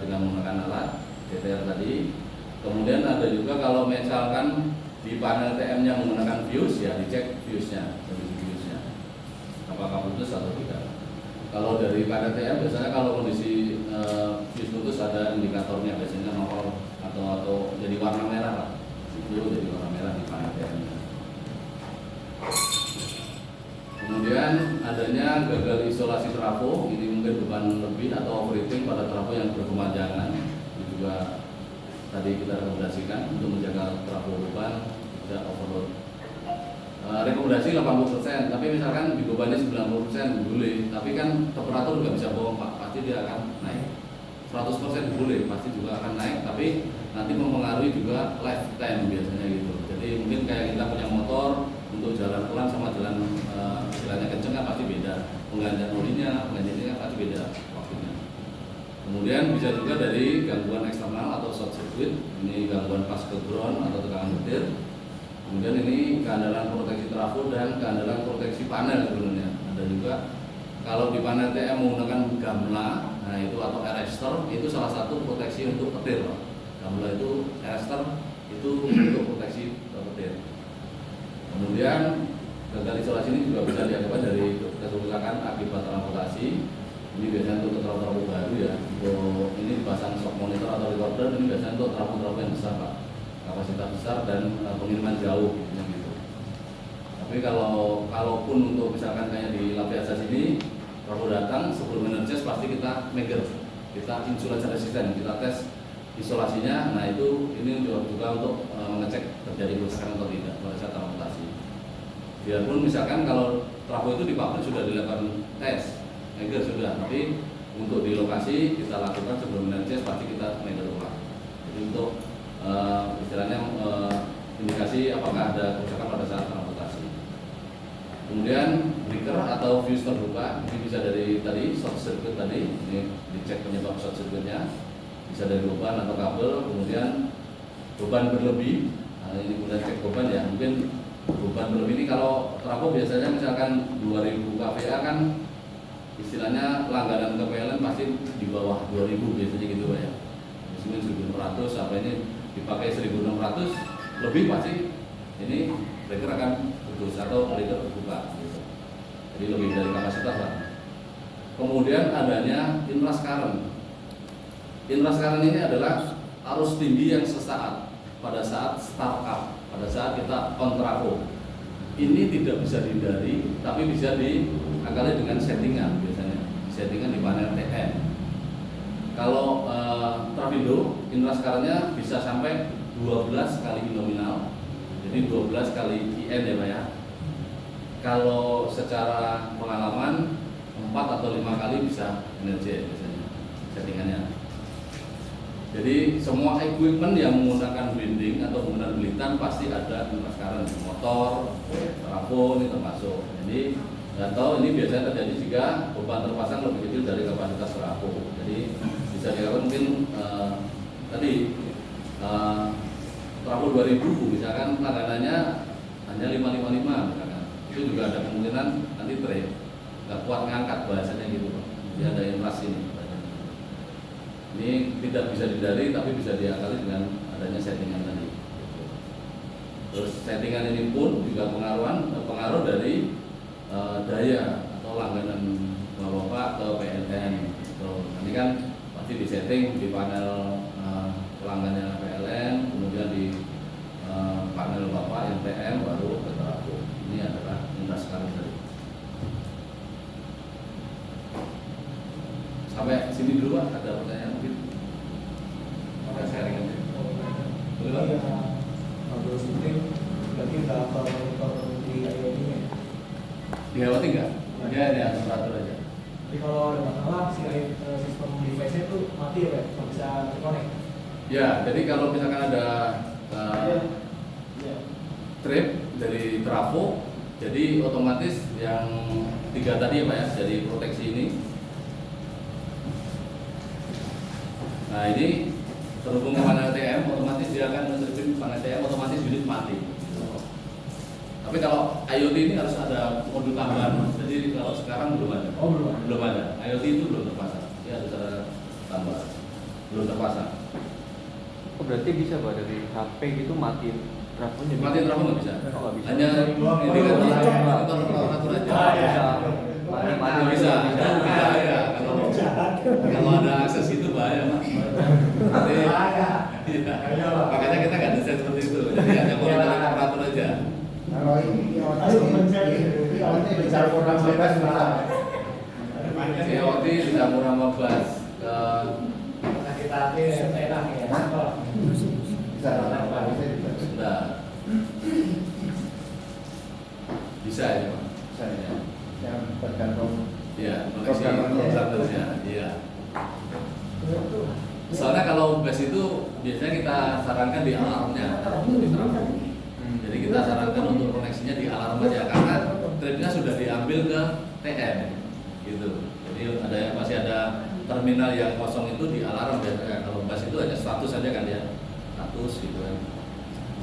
dengan menggunakan alat TTR tadi. Kemudian ada juga kalau misalkan di panel TM-nya menggunakan fuse, ya dicek fuse-nya, apakah putus atau tidak. Kalau dari panel TM biasanya kalau kondisi fuse putus ada indikatornya, biasanya nongol atau jadi warna merah lah. Itu jadi warna merah di panel TM-nya. Kemudian adanya gagal isolasi trafo, ini mungkin beban lebih atau overheating pada trafo yang berkepanjangan. Itu juga tadi kita rekomendasikan untuk menjaga trafo beban tidak overload. Rekomendasi 80%, tapi misalkan dibebani 90% boleh, tapi kan temperatur nggak bisa bohong Pak, pasti dia akan naik. 100% boleh, pasti juga akan naik, tapi nanti mempengaruhi juga lifetime biasanya gitu. Jadi mungkin kayak kita punya motor, untuk jalan pelan sama jalan istilahnya kenceng kan pasti beda. Penggantian olinya, penggantiannya kan pasti beda waktunya. Kemudian bisa juga dari gangguan eksternal atau short circuit, ini gangguan pas ke ground atau tegangan petir. Kemudian ini keandalan proteksi trafo dan keandalan proteksi panel sebenarnya. Ada juga kalau di panel TM menggunakan gamla, nah itu atau arrestor, itu salah satu proteksi untuk petir. Gamla itu arrestor, itu untuk proteksi petir. Kemudian gagal isolasi ini juga bisa diakibatkan dari kerusakan akibat transportasi. Ini biasanya untuk trafo baru ya. Untuk ini dipasang shock monitor atau recorder, ini biasanya untuk trafo yang besar Pak, kapasitas besar dan pengiriman jauh gitu. Tapi kalaupun untuk misalkan kayak di lab biasa sini, trafo datang sebelum energize pasti kita meger, kita insulasi resisten, kita tes isolasinya. Nah itu ini juga untuk mengecek terjadi kerusakan atau tidak pada saat transportasi. Biarpun misalkan kalau trafo itu di pabrik sudah dilakukan tes, meger sudah, tapi untuk di lokasi kita lakukan sebelum energize pasti kita meger ulang. Jadi untuk istilahnya indikasi apakah ada kerusakan pada saat transportasi. Kemudian breaker atau fuse terbuka, ini bisa dari tadi short circuit tadi, ini dicek penyebab short circuitnya, bisa dari beban atau kabel. Kemudian beban berlebih, nah ini kemudian cek beban ya, mungkin beban berlebih ini kalau trafo biasanya misalkan 2000 kVA kan istilahnya langganan ke PLN pasti di bawah 2000 biasanya gitu Pak ya. Mungkin 1600 sampai ini dipakai 1600 lebih pasti ini breaker akan putus atau breaker terbuka gitu. Jadi lebih dari kapasitas lah. Kemudian adanya inrush current. Inrush current ini adalah arus tinggi yang sesaat pada saat startup, pada saat kita on trafo. Ini tidak bisa dihindari, tapi bisa diakali dengan settingan biasanya. Settingan di panel TM. Kalau Trafindo, inrush current-nya bisa sampai 12 kali nominal, jadi 12 kali IN ya Pak ya. Kalau secara pengalaman 4 atau 5 kali bisa energi biasanya settingannya. Jadi semua equipment yang menggunakan winding atau menggunakan belitan pasti ada inrush current, motor, trafo ini termasuk. Jadi nggak tahu ini biasanya terjadi jika beban terpasang lebih kecil dari kapasitas trafo. Jadi bisa dikatakan mungkin tadi trafo 2000 misalkan langganannya hanya 555 misalkan, itu juga ada kemungkinan nanti trip nggak kuat ngangkat bahasanya gitu Pak. Jadi ada inrush ini. Ini tidak bisa dihindari tapi bisa diakali dengan adanya settingan tadi. Terus settingan ini pun juga pengaruh dari daya atau langganan Bapak ke PLN. Nanti kan pasti disetting di panel pelanggannya PLN, kemudian di panel Bapak yang TM baru ke trafo. Ini adalah inrush current tadi. Sampai sini dulu Pak, ada pertanyaan mungkin? Maka sharing aja. Boleh Pak? Kalau syuting berarti udah kalau di IoT-nya. Diawati nggak? Ya, temperatur aja. Jadi kalau ada masalah sistem device-nya itu mati ya Pak, nggak bisa terkonek. Ya, jadi kalau misalkan ada trip dari trafo, jadi otomatis yang 3 tadi ya Pak ya, jadi proteksi ini. Nah ini terhubung ke panel TM, otomatis dia akan men-tripin panel TM, otomatis unit mati. Tapi kalau IoT ini harus ada modul tambahan, jadi kalau sekarang belum ada. Oh belum. Belum ada. IoT itu belum terpasang. Ya harus ada tambahan. Belum terpasang. Oh, berarti bisa Pak dari HP gitu matiin Trafonya Matiin trafo nggak bisa. Oh, nggak bisa. Hanya indikator temperatur aja. bisa. Nggak bisa. Itu bahaya. Kalau ada akses itu bahaya, Pak. Nanti, iya. Makanya kita nggak desain seperti itu. Jadi hanya monitoring temperatur aja. Kalau ini bicara kurang bebas bisa. COT tidak murah bebas. Sudah. Bisa ya, Pak. Yang tergantung Iya, koneksi programnya. programnya. Iya. Soalnya kalau bus itu biasanya kita sarankan di alarmnya, di trafo. Jadi kita sarankan untuk koneksinya di alarm aja karena tripnya sudah diambil ke TM, gitu. Jadi ada yang masih ada terminal yang kosong itu di alarm biasanya. Kalau bus itu hanya status saja kan ya, status gitu kan.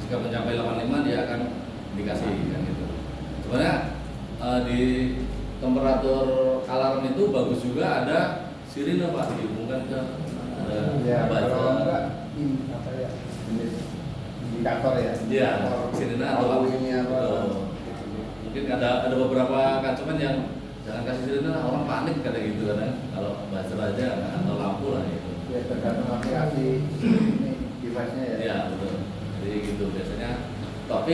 Jika mencapai 85 dia akan dikasih kan gitu. Sebenarnya di temperatur alarm itu bagus juga ada sirine Pak, dihubungkan ke Ya, baca. kalau enggak ini apa ya? Jenis indikator ya. Iya, sirine atau Tahu ini apa? Betul. Mungkin ada beberapa konsumen yang jangan kasih sirine lah, orang panik kata gitu kan. Kalau buzzer aja atau lampu lah gitu. Ya tergantung aplikasi ini device-nya ya. Iya, betul. Jadi gitu biasanya. Tapi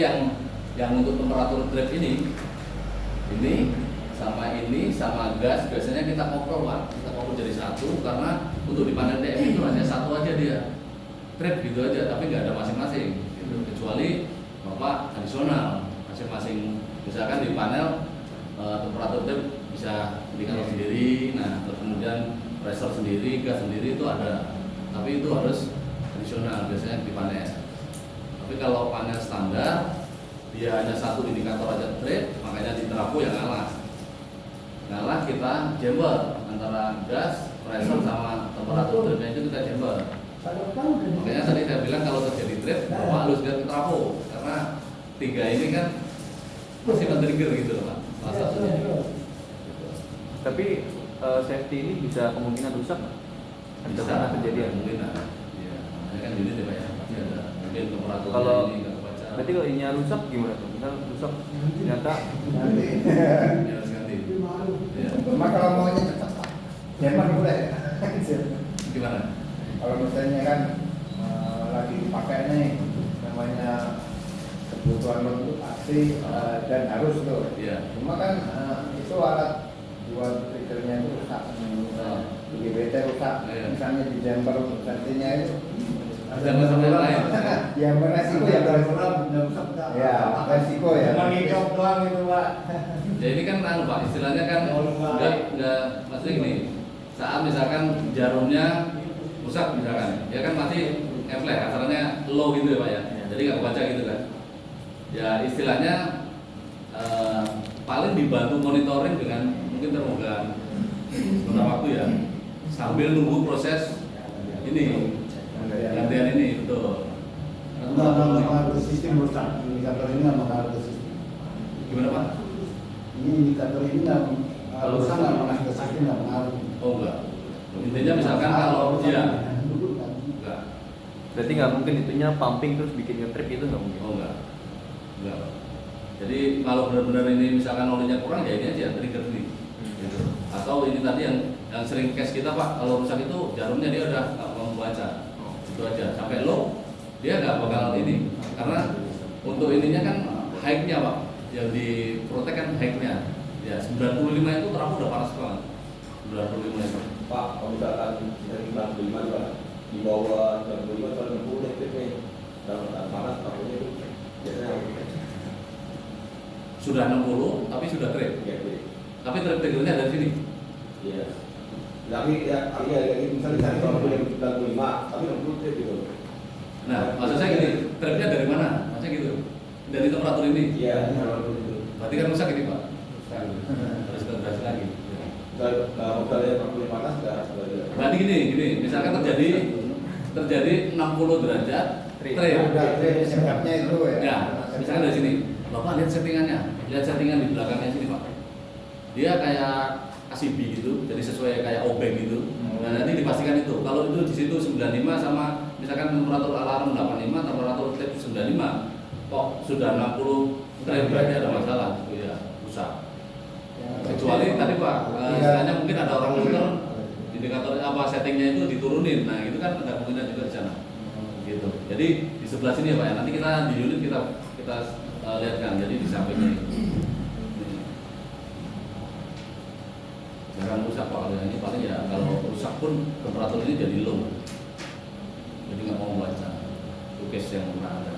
yang untuk temperatur trap ini sama gas biasanya kita koprol Pak. Kita koprol jadi satu karena untuk di panel TM itu hanya satu aja dia. Trap gitu aja, tapi nggak ada masing-masing gitu. Kecuali Bapak adisional masing-masing. Misalkan di panel temperatur trap bisa indikator sendiri, nah terus kemudian pressure sendiri, gas sendiri itu ada. Tapi itu harus adisional biasanya di panel. Tapi kalau panel standar dia hanya satu indikator aja trap, makanya di trafo yang ngalah kita jumper antara gas, pressure sama temperatur trapnya itu kita jumper. Makanya tadi saya bilang kalau terjadi trap, Bapak harus lihat ke trafo karena tiga ini kan masih men-trigger gitu loh Pak, salah satunya. Tapi safety ini bisa kemungkinan rusak nggak? Ada Bisa pernah kejadian. mungkin ada. Iya, makanya kan unit ya Pak ya, pasti ada. Mungkin temperaturnya Kalau- ini nggak kebaca. Berarti kalau ininya rusak gimana tuh? Misal rusak ternyata Nanti. Ya, harus ganti. Iya. Cuma kalau maunya cepat Pak, Jerman boleh. Gimana? Kalau misalnya kan lagi dipakai nih namanya kebutuhan lo itu pasti dan harus tuh. Iya. Cuma kan itu alat buat triggernya itu rusak. GBT rusak. Iya. Misalnya di jumper sentinya itu Ada masalah yang lain. yang beresiko ya ya resiko ya. doang itu Pak. Ya ini kan Pak, istilahnya kan enggak maksudnya gini. Saat misalkan jarumnya rusak misalkan, ya kan masih flat, asalnya low gitu ya Pak ya. Jadi nggak kebaca gitu kan. Ya istilahnya paling dibantu monitoring dengan mungkin termogan sebentar waktu ya, sambil nunggu proses ini gantian ini betul. Mengaruhi sistem rusak. Indikator ini nggak mengaruhi sistem. Gimana Pak? Ini indikator ini nggak rusak nggak mengaruhi sistem nggak mengaruhi. Oh enggak. Intinya misalkan kalau ya enggak. berarti nggak mungkin itunya pumping terus bikin nge-trip itu nggak mungkin. Oh enggak. Enggak. Jadi kalau benar-benar ini misalkan olinya kurang ya ini aja trigger nih. Gitu. Atau ini tadi yang sering case kita Pak, kalau rusak itu jarumnya dia udah nggak mau membaca. Itu aja sampai low dia nggak bakal ini karena untuk ininya kan high-nya Pak yang diprotek kan high-nya ya 95 itu terang udah panas banget 95 itu. Pak, kalau misalkan dari 95 juga di bawah 95 kalau 60 detik nih dalam keadaan panas takutnya itu biasanya Sudah 60 tapi sudah trip. ya gitu. Tapi triggernya dari sini. Iya. Tapi ya artinya kayak gitu misalnya dari kalau 95 tapi 60 detik gitu. Nah, maksud saya gini, tripnya dari mana? Maksudnya gitu. Dari temperatur ini. Iya, kalau itu. Berarti kan rusak ini Pak. Harus konsentrasi lagi. Kalau misalnya 40 panas nggak ada. Berarti gini, misalkan terjadi 60 derajat trip. Udah sebabnya itu ya. Ya, misalkan dari sini, Bapak lihat settingan di belakangnya sini Pak. Dia kayak ACB gitu, jadi sesuai kayak obeng gitu. Nah nanti dipastikan itu, kalau itu di situ 95 sama misalkan temperatur alarm 85, temperatur trip 95, kok sudah 60 trip berarti ada masalah gitu ya, rusak. Kecuali tadi Pak, istilahnya mungkin ada orang muter indikator apa settingnya itu diturunin, nah itu kan ada kemungkinan juga di sana. Gitu. Jadi di sebelah sini ya Pak ya, nanti kita di unit kita lihatkan, jadi di sampingnya ini. Jarang rusak Pak, ini paling ya kalau rusak pun temperatur ini jadi low, jadi nggak mau baca tugas yang pernah ada.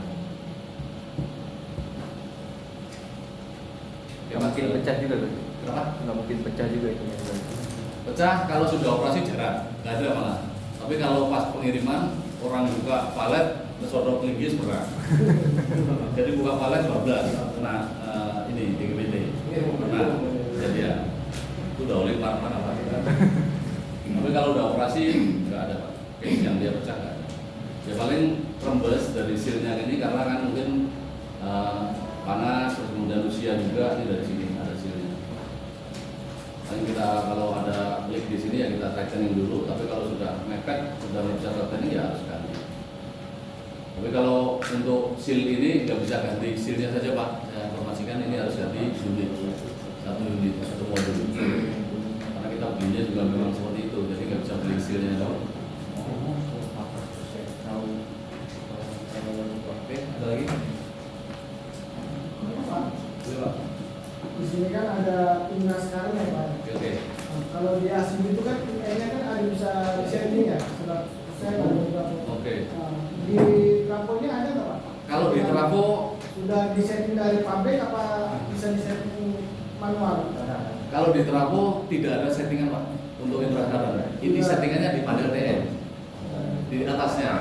Ya, mungkin pecah juga kan? Kenapa? Nggak mungkin pecah juga itu. Pecah kalau sudah operasi jarang, nggak ada malah. Tapi kalau pas pengiriman orang buka palet, nesodok linggis pernah. Jadi buka palet 12, nah ini DGPT pernah. Jadi ya itu udah oleh mana Pak. Tapi kalau udah operasi nggak ada Pak. Case yang dia pecah nggak ada. Ya paling rembes dari silnya ini karena kan mungkin panas, terus kemudian usia juga ini dari sini ada silnya. Paling kita kalau ada klik di sini ya kita tightening dulu. Tapi kalau sudah mepet, sudah bisa tightening ya harus ganti. Tapi kalau untuk seal ini nggak bisa ganti sealnya saja Pak. Saya informasikan ini harus ganti unit, satu modul. Karena kita belinya juga memang seperti itu, jadi nggak bisa beli sealnya dong. Oke, ada lagi? Di sini kan ada timnas sekarang ya Pak. Oke. Nah, kalau di asing itu kan kayaknya kan ada bisa setting ya, sudah saya ada beberapa. Oke. Nah, di trafonya ada nggak Pak? Kalau di trafo sudah disetting dari pabrik apa bisa disetting manual? Kalau di trafo tidak ada settingan Pak untuk infrared. Ini settingannya di panel TN. Di atasnya.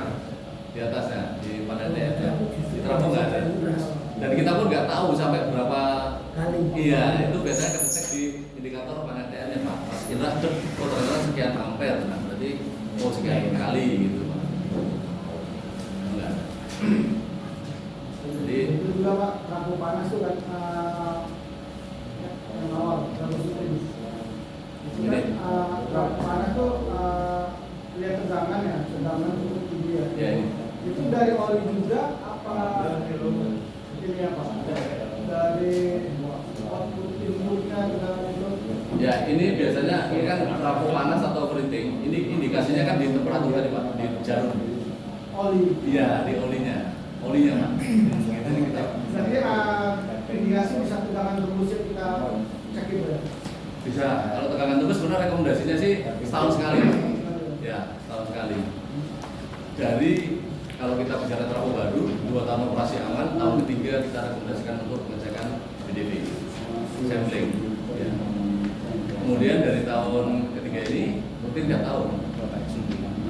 Di panel TN ya. Di trafo nggak ada. Dan kita pun nggak tahu sampai berapa kali. Iya, itu biasanya kita cek di indikator panel TN ya Pak. Pas kita cek ternyata sekian ampere, nah berarti sekian kali gitu Pak. Enggak ada. Jadi itu juga Pak, trafo panas itu kan yang awal, trafo sistem. Itu kan trafo panas tuh lihat tegangan ya, tegangan cukup tinggi ya. ya ini. Itu dari oli juga apa ini apa? Dari output inputnya tegangan itu? Ya ini biasanya ini kan trafo panas atau printing. Ini indikasinya kan di temperatur tadi Pak, di jarum. Oli. Iya, di olinya Pak. Ini kita Jadi indikasi bisa tegangan tembus yang kita cek itu ya? bisa. Kalau tegangan tembus sebenarnya rekomendasinya sih setahun sekali. Ya, setahun sekali. Dari kalau kita bicara trafo baru, 2 tahun operasi aman, tahun ketiga kita rekomendasikan untuk pengecekan BDV, sampling. Ya. Kemudian dari tahun ketiga ini mungkin tiap tahun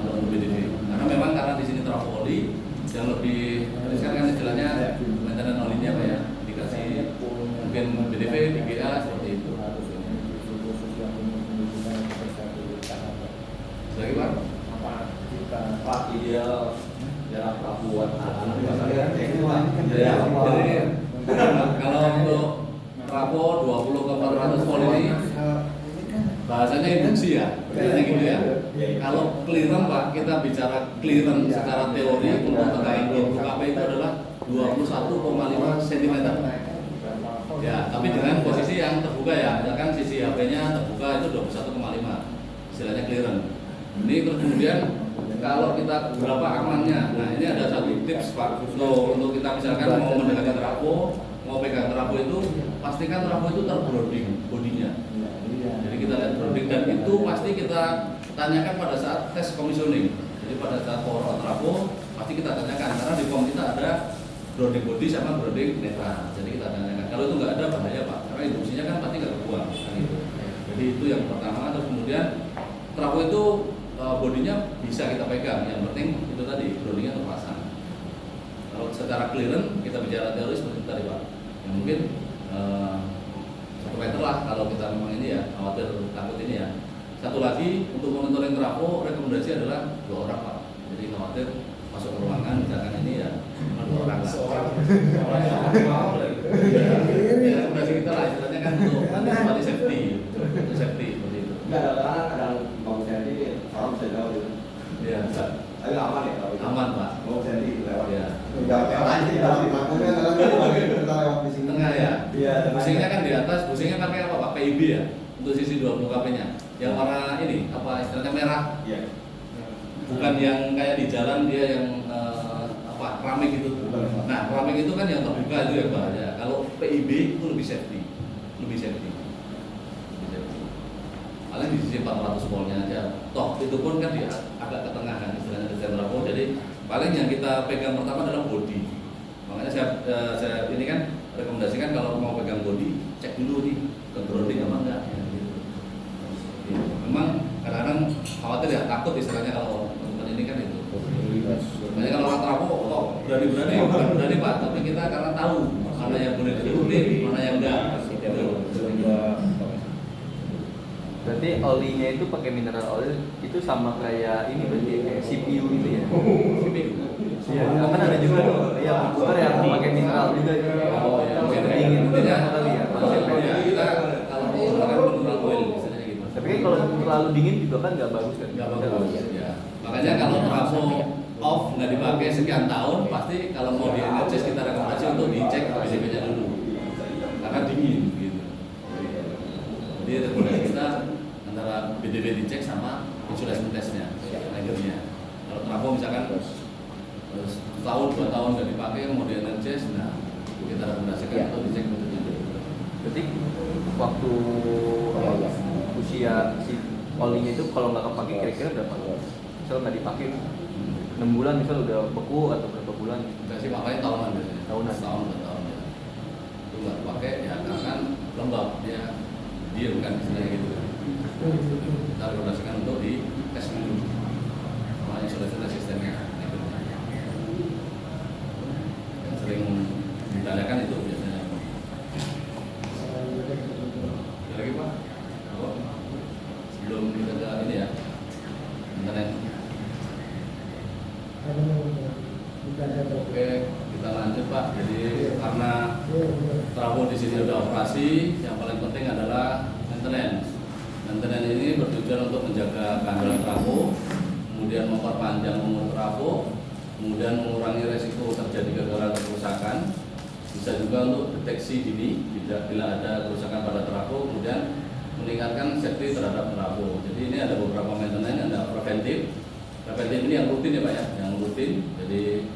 kalau untuk BDV. Karena memang karena di sini trafo oli yang lebih sekarang kan istilahnya maintenance olinya Pak ya, dikasih mungkin BDV, BGA seperti itu. Lagi Pak? Pak ideal jarak pelabuhan Ya, jadi kalau untuk trafo 20 ke 400 volt ini bahasanya induksi ya, bahasanya gitu ya. Kalau clearance Pak, kita bicara clearance secara teori untuk tegangan 20 kP itu adalah 21,5 cm. Ya, tapi dengan posisi yang terbuka ya, misalkan sisi HP-nya terbuka itu 21,5, istilahnya clearance. Ini terus kemudian kalau kita berapa amannya, nah ini ada satu tips Pak. Untuk kita misalkan mau mendekati trafo, mau pegang trafo itu, pastikan trafo itu terbranding bodinya. Jadi kita lihat branding dan itu pasti kita tanyakan pada saat tes commissioning. Jadi pada saat power out trafo pasti kita tanyakan karena di form kita ada branding body sama branding netra. Jadi kita tanyakan. Kalau itu nggak ada bahaya Pak, karena induksinya kan pasti nggak kebuang. Kan gitu. Jadi itu yang pertama. Terus kemudian trafo itu bodinya bisa kita pegang. Yang penting itu tadi brandingnya terpasang. Kalau secara clearance kita bicara teori seperti itu tadi Pak. Yang mungkin 1 meter lah kalau kita memang ini ya khawatir takut ini ya. Satu lagi untuk monitoring trafo rekomendasi adalah 2 orang Pak. Jadi khawatir masuk ke ruangan misalkan ini ya 2 orang lah. Ya, rekomendasi kita lah istilahnya kan untuk nanti safety, untuk safety seperti itu. Enggak ada orang kadang mau jadi orang bisa jauh gitu. Ya, bisa. Tapi aman ya kalau Aman Pak. mau jadi lewat Ya. jauh aja sih kalau makanya kadang OKP-nya. Yang warna ini apa istilahnya merah, Iya. bukan yang kayak di jalan dia yang keramik gitu. Nah, keramik itu kan yang terbuka itu ya Pak. Ya, kalau PIB itu lebih safety. Paling di sisi 400 voltnya aja. Toh itu pun kan dia agak ke tengah kan istilahnya di trafo. Jadi paling yang kita pegang pertama adalah body. Makanya saya ini kan rekomendasikan kalau mau pegang body, cek dulu nih ke grounding apa enggak. Ya, gitu. Memang kadang-kadang khawatir ya, takut istilahnya kalau teman ini kan itu. Makanya kalau orang trafo, kok berani Pak, tapi kita karena tahu mana yang boleh diturunin, mana yang enggak. Berarti olinya itu pakai mineral oil itu sama kayak ini berarti kayak CPU gitu ya? CPU. Iya, kan ada juga tuh yang komputer yang pakai mineral juga. Oh ya, yang dingin itu ya. kali ya. Ya, kita kalau menggunakan mineral oil misalnya gitu. Tapi kan kalau terlalu dingin juga kan nggak bagus kan? Nggak bagus. Ya. Makanya kalau trafo off nggak dipakai sekian tahun, pasti kalau mau di energize kita rekomendasi untuk dicek BCP-nya dulu, karena dingin gitu. Jadi rekomendasi kita antara BDB dicek sama insulation testnya, lagernya. Kalau trafo misalkan setahun 2 tahun nggak dipakai mau di energize, nah kita rekomendasikan untuk dicek bentuknya dulu. Berarti waktu usia si olinya itu kalau nggak kepake kira-kira berapa? Misal nggak dipakai 6 bulan misal udah beku atau berapa bulan? Enggak sih, makanya tahunan biasanya. Tahunan. Setahun 2 tahun ya. Itu nggak pakai ya karena kan lembab dia diem kan istilahnya gitu. Kita rekomendasikan untuk di tes dulu. Sama insulasi resistennya. Yang sering ditanyakan itu biasanya. Ada lagi Pak? Oh. Sebelum kita ke ini ya, internet. Oke, kita lanjut Pak. Jadi karena trafo di sini sudah operasi, yang paling penting adalah maintenance. Maintenance ini bertujuan untuk menjaga keandalan trafo, kemudian memperpanjang umur trafo, kemudian mengurangi resiko terjadi gagalan atau kerusakan. Bisa juga untuk deteksi dini bila ada kerusakan pada trafo, kemudian meningkatkan safety terhadap trafo. Jadi ini ada beberapa maintenance, ada preventif. Preventif ini yang rutin ya Pak ya, yang rutin. Jadi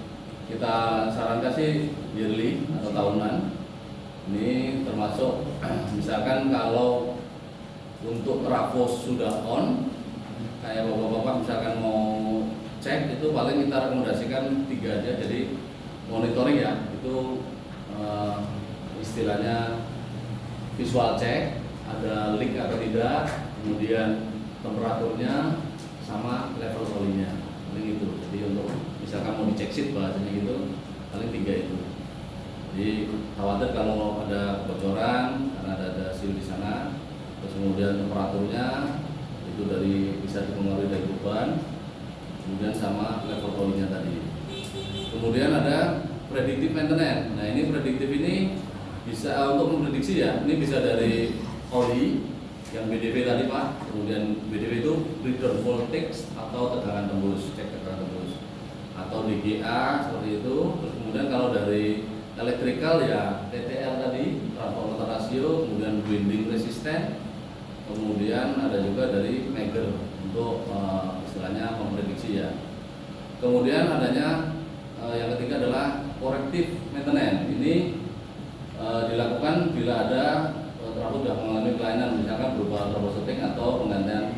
kita sarankan sih yearly atau tahunan. Ini termasuk misalkan kalau untuk trafo sudah on, kayak bapak-bapak misalkan mau cek itu paling kita rekomendasikan 3 aja. Jadi monitoring ya, itu istilahnya visual check, ada leak atau tidak, kemudian temperaturnya sama level olinya, paling itu. Jadi untuk misalkan mau dicek sheet bahasanya gitu, paling 3 itu. Jadi khawatir kalau ada kebocoran karena ada seal di sana, terus kemudian temperaturnya itu bisa dipengaruhi dari beban, kemudian sama level olinya tadi. Kemudian ada predictive maintenance. Nah ini prediktif ini bisa untuk memprediksi ya, ini bisa dari oli yang BDV tadi Pak, kemudian BDV itu breakdown voltage atau tegangan tembus, cek tegangan tembus, atau DGA seperti itu. Terus kemudian kalau dari elektrikal ya TTR tadi, transformator rasio, kemudian winding resisten, kemudian ada juga dari Megger untuk istilahnya memprediksi ya. Kemudian adanya yang ketiga adalah corrective maintenance. Ini dilakukan bila ada trafo sudah mengalami kelainan, misalkan berupa troubleshooting atau penggantian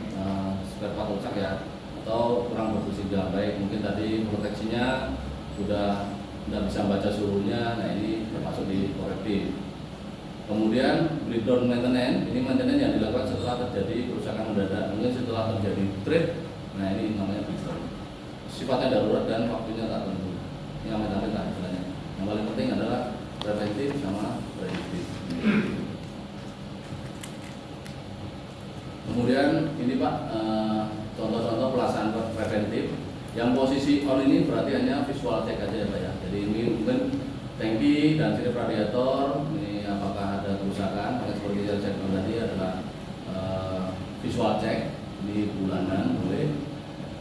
spare part rusak ya, atau kurang berfungsi dengan baik. Mungkin tadi proteksinya sudah tidak bisa baca suhunya, nah ini termasuk di korektif. Kemudian breakdown maintenance, ini maintenance yang dilakukan setelah terjadi kerusakan mendadak, mungkin setelah terjadi trip, nah ini namanya breakdown. Sifatnya darurat dan waktunya tak tentu. Ini amit-amit lah istilahnya. Yang paling penting adalah preventif sama prediktif. Kemudian ini Pak, contoh-contoh pelaksanaan preventif. Yang posisi on ini berarti hanya visual check aja ya Pak ya. Jadi ini mungkin tangki dan sini radiator, ini apakah ada kerusakan, seperti yang saya bilang tadi adalah visual check, ini bulanan boleh.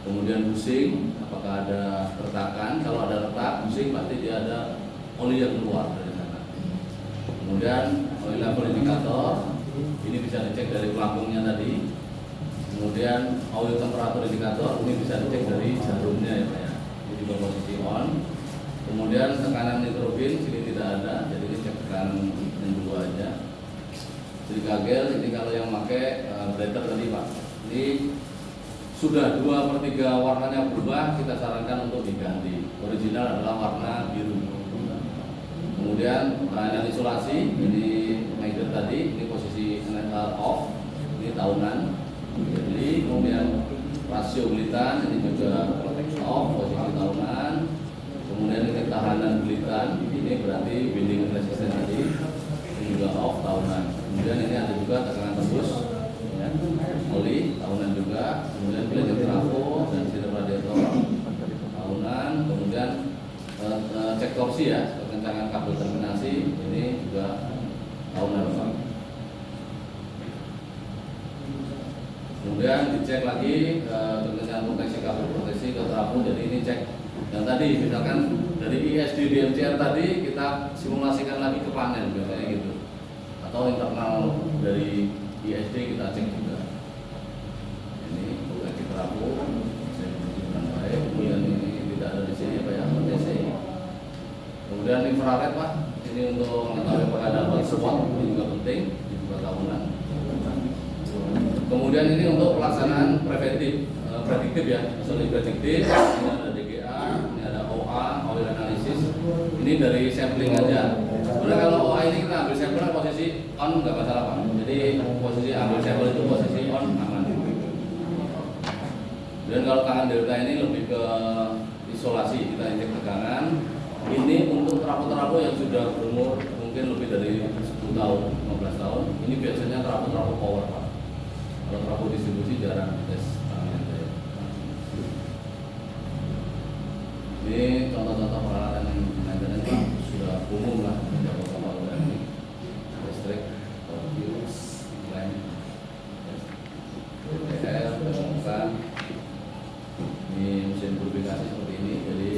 Kemudian busing, apakah ada retakan, kalau ada retak, busing pasti dia ada oli yang keluar dari sana. Kemudian oil level indikator, Ini bisa dicek dari pelampungnya tadi. Kemudian oil temperatur indikator ini bisa dicek dari jarumnya ya Pak ya. Ini juga posisi on. Kemudian tekanan nitrogen sini tidak ada, jadi ini cek tekanan yang dua aja. Silikagel ini kalau yang pakai breather tadi Pak. Ini sudah 2/3 warnanya berubah, kita sarankan untuk diganti. Original adalah warna biru. Kemudian pelayanan isolasi ini meter tadi, ini posisi off, ini tahunan. Jadi kemudian rasio belitan ini juga off, posisi tahunan. Kemudian ini tahanan belitan, ini berarti binding resisten tadi, ini juga off tahunan. Kemudian ini ada juga tekanan tembus, ya, oli tahunan juga. Kemudian pilihan trafo dan sistem radiator tahunan. Kemudian cek torsi ya, kekencangan kabel terminasi ini juga tahunan. Kemudian dicek lagi kekencangan proteksi kabel proteksi ke trafo. Jadi ini cek yang tadi, misalkan dari ISD di MCR tadi kita simulasikan lagi ke panel biasanya gitu, atau internal dari ISD kita cek juga. Ini proteksi trafo, saya menunjukkan baik. Kemudian ini tidak ada di sini Pak ya, TC. Kemudian infrared Pak, ini untuk mengetahui apakah ada hotspot, ini juga penting, ini juga tahunan. Kemudian ini untuk pelaksanaan preventif, prediktif ya, misalnya prediktif. Ini ada DGA, ini ada OA, oil analysis. Ini dari sampling aja. Sebenarnya kalau OA ini kita ambil sampel posisi on nggak masalah Pak. Jadi posisi ambil sampel itu posisi on aman. Dan kalau tangan delta ini lebih ke isolasi, kita injek tegangan. Ini untuk trafo-trafo yang sudah berumur mungkin lebih dari 10 tahun, 15 tahun. Ini biasanya trafo-trafo power Pak. Kalau trafo distribusi jarang tes tangan saya. Ini contoh-contoh peralatan yang maintenance Pak, sudah umum lah di kapal ini. Listrik, fuse, lamp, PL, pemesan. Ini mesin purifikasi seperti ini. Jadi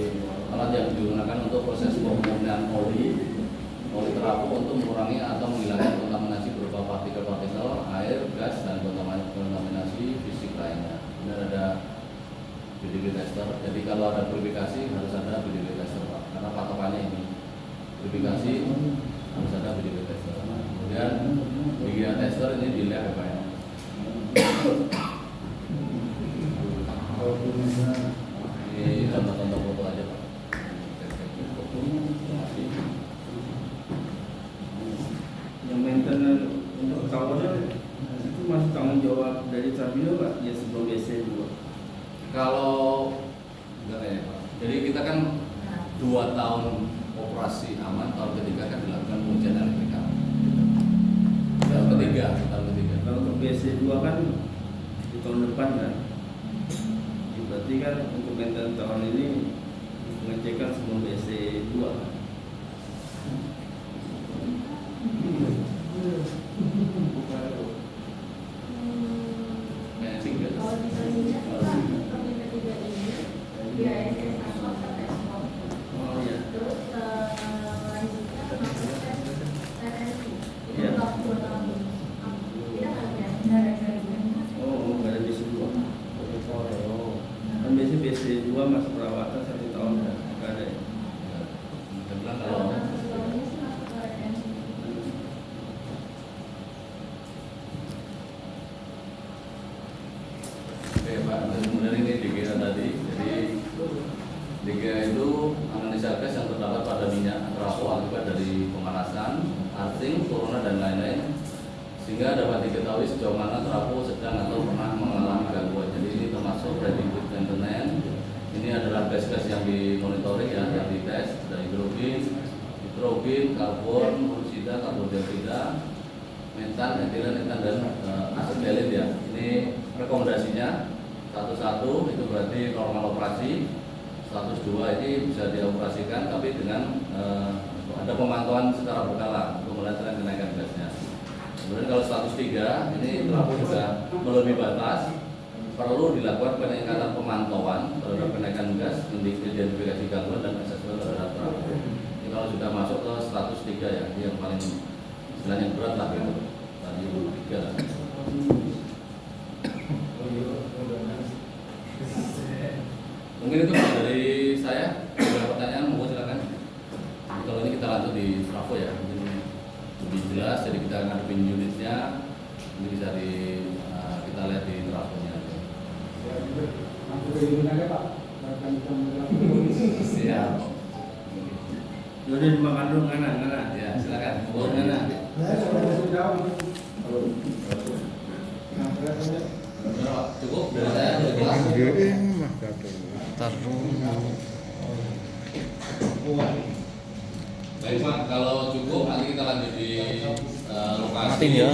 alat yang digunakan untuk proses pemurnian oli trafo untuk mengurangi atau menghilangkan kontaminasi berupa partikel-partikel, air, gas, dan kontaminasi fisik lainnya. Kemudian ada BDB tester. Jadi kalau ada purifikasi harus ada BDB tester Pak, karena patokannya ini purifikasi harus ada BDB tester. Kemudian BGA tester ini di lab Pak ya. Ini contoh-contoh foto aja Pak. Yang maintenance untuk towernya itu masih tanggung jawab dari Travino Pak, ya sebelum BC juga. Kalau enggak ya Pak. Jadi kita kan 2 tahun operasi aman, tahun ketiga kan dilakukan pengujian elektrikal. Tahun ketiga. Kalau untuk BC 2 kan di tahun depan kan. Berarti kan untuk maintenance tahun ini pengecekan sebelum BC 2 kan. BC 2 masih perawatan 1 tahun kan? Nggak ada ya? Oke Pak, kemudian ini DGA tadi. Jadi DGA itu analisa gas yang terdapat pada minyak trafo akibat dari pemanasan, arting, corona dan lain-lain, sehingga dapat diketahui sejauh mana trafo sedang atau pernah mengalami gangguan. Jadi ini termasuk predictive maintenance. Ini adalah gas-gas yang dimonitoring ya, yang dites dari hidrogen, karbon, monoksida, karbon dioksida, metan, etilen, etan dan asetilin ya. Ini rekomendasinya 101 itu berarti normal operasi. Status 2 ini bisa dioperasikan tapi dengan ada pemantauan secara berkala untuk melihat tren kenaikan gasnya. Kemudian kalau status 3 ini trafo sudah melebihi batas, perlu dilakukan peningkatan pemantauan terhadap kenaikan gas, identifikasi gangguan dan asesmen terhadap trafo. Ini kalau sudah masuk ke status 3 ya, ini yang paling istilahnya berat lah gitu. stadium 3. Mungkin itu Pak, dari saya. Ada pertanyaan, monggo silakan. Kalau ini kita lanjut di Trafo ya, mungkin lebih jelas. Jadi kita ngadepin unitnya, ini bisa kita lihat di Trafonya. Langsung ke unit aja Pak. Bahkan kita Siap. Jadi dimakan dulu ngana. Ya, silakan. Monggo Ngana. ngana. langsung jawab. Benar, Pak. Cukup dari saya sudah jelas. Baik Pak, kalau cukup nanti kita lanjut di lokasi. Matiin ya.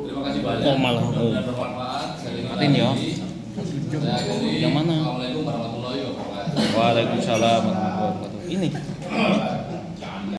Terima kasih banyak. Oh, malah. Mudah-mudahan bermanfaat. Matiin ya. Saya akhiri. Yang mana? Assalamualaikum warahmatullahi wabarakatuh. Waalaikumsalam warahmatullahi wabarakatuh. Ini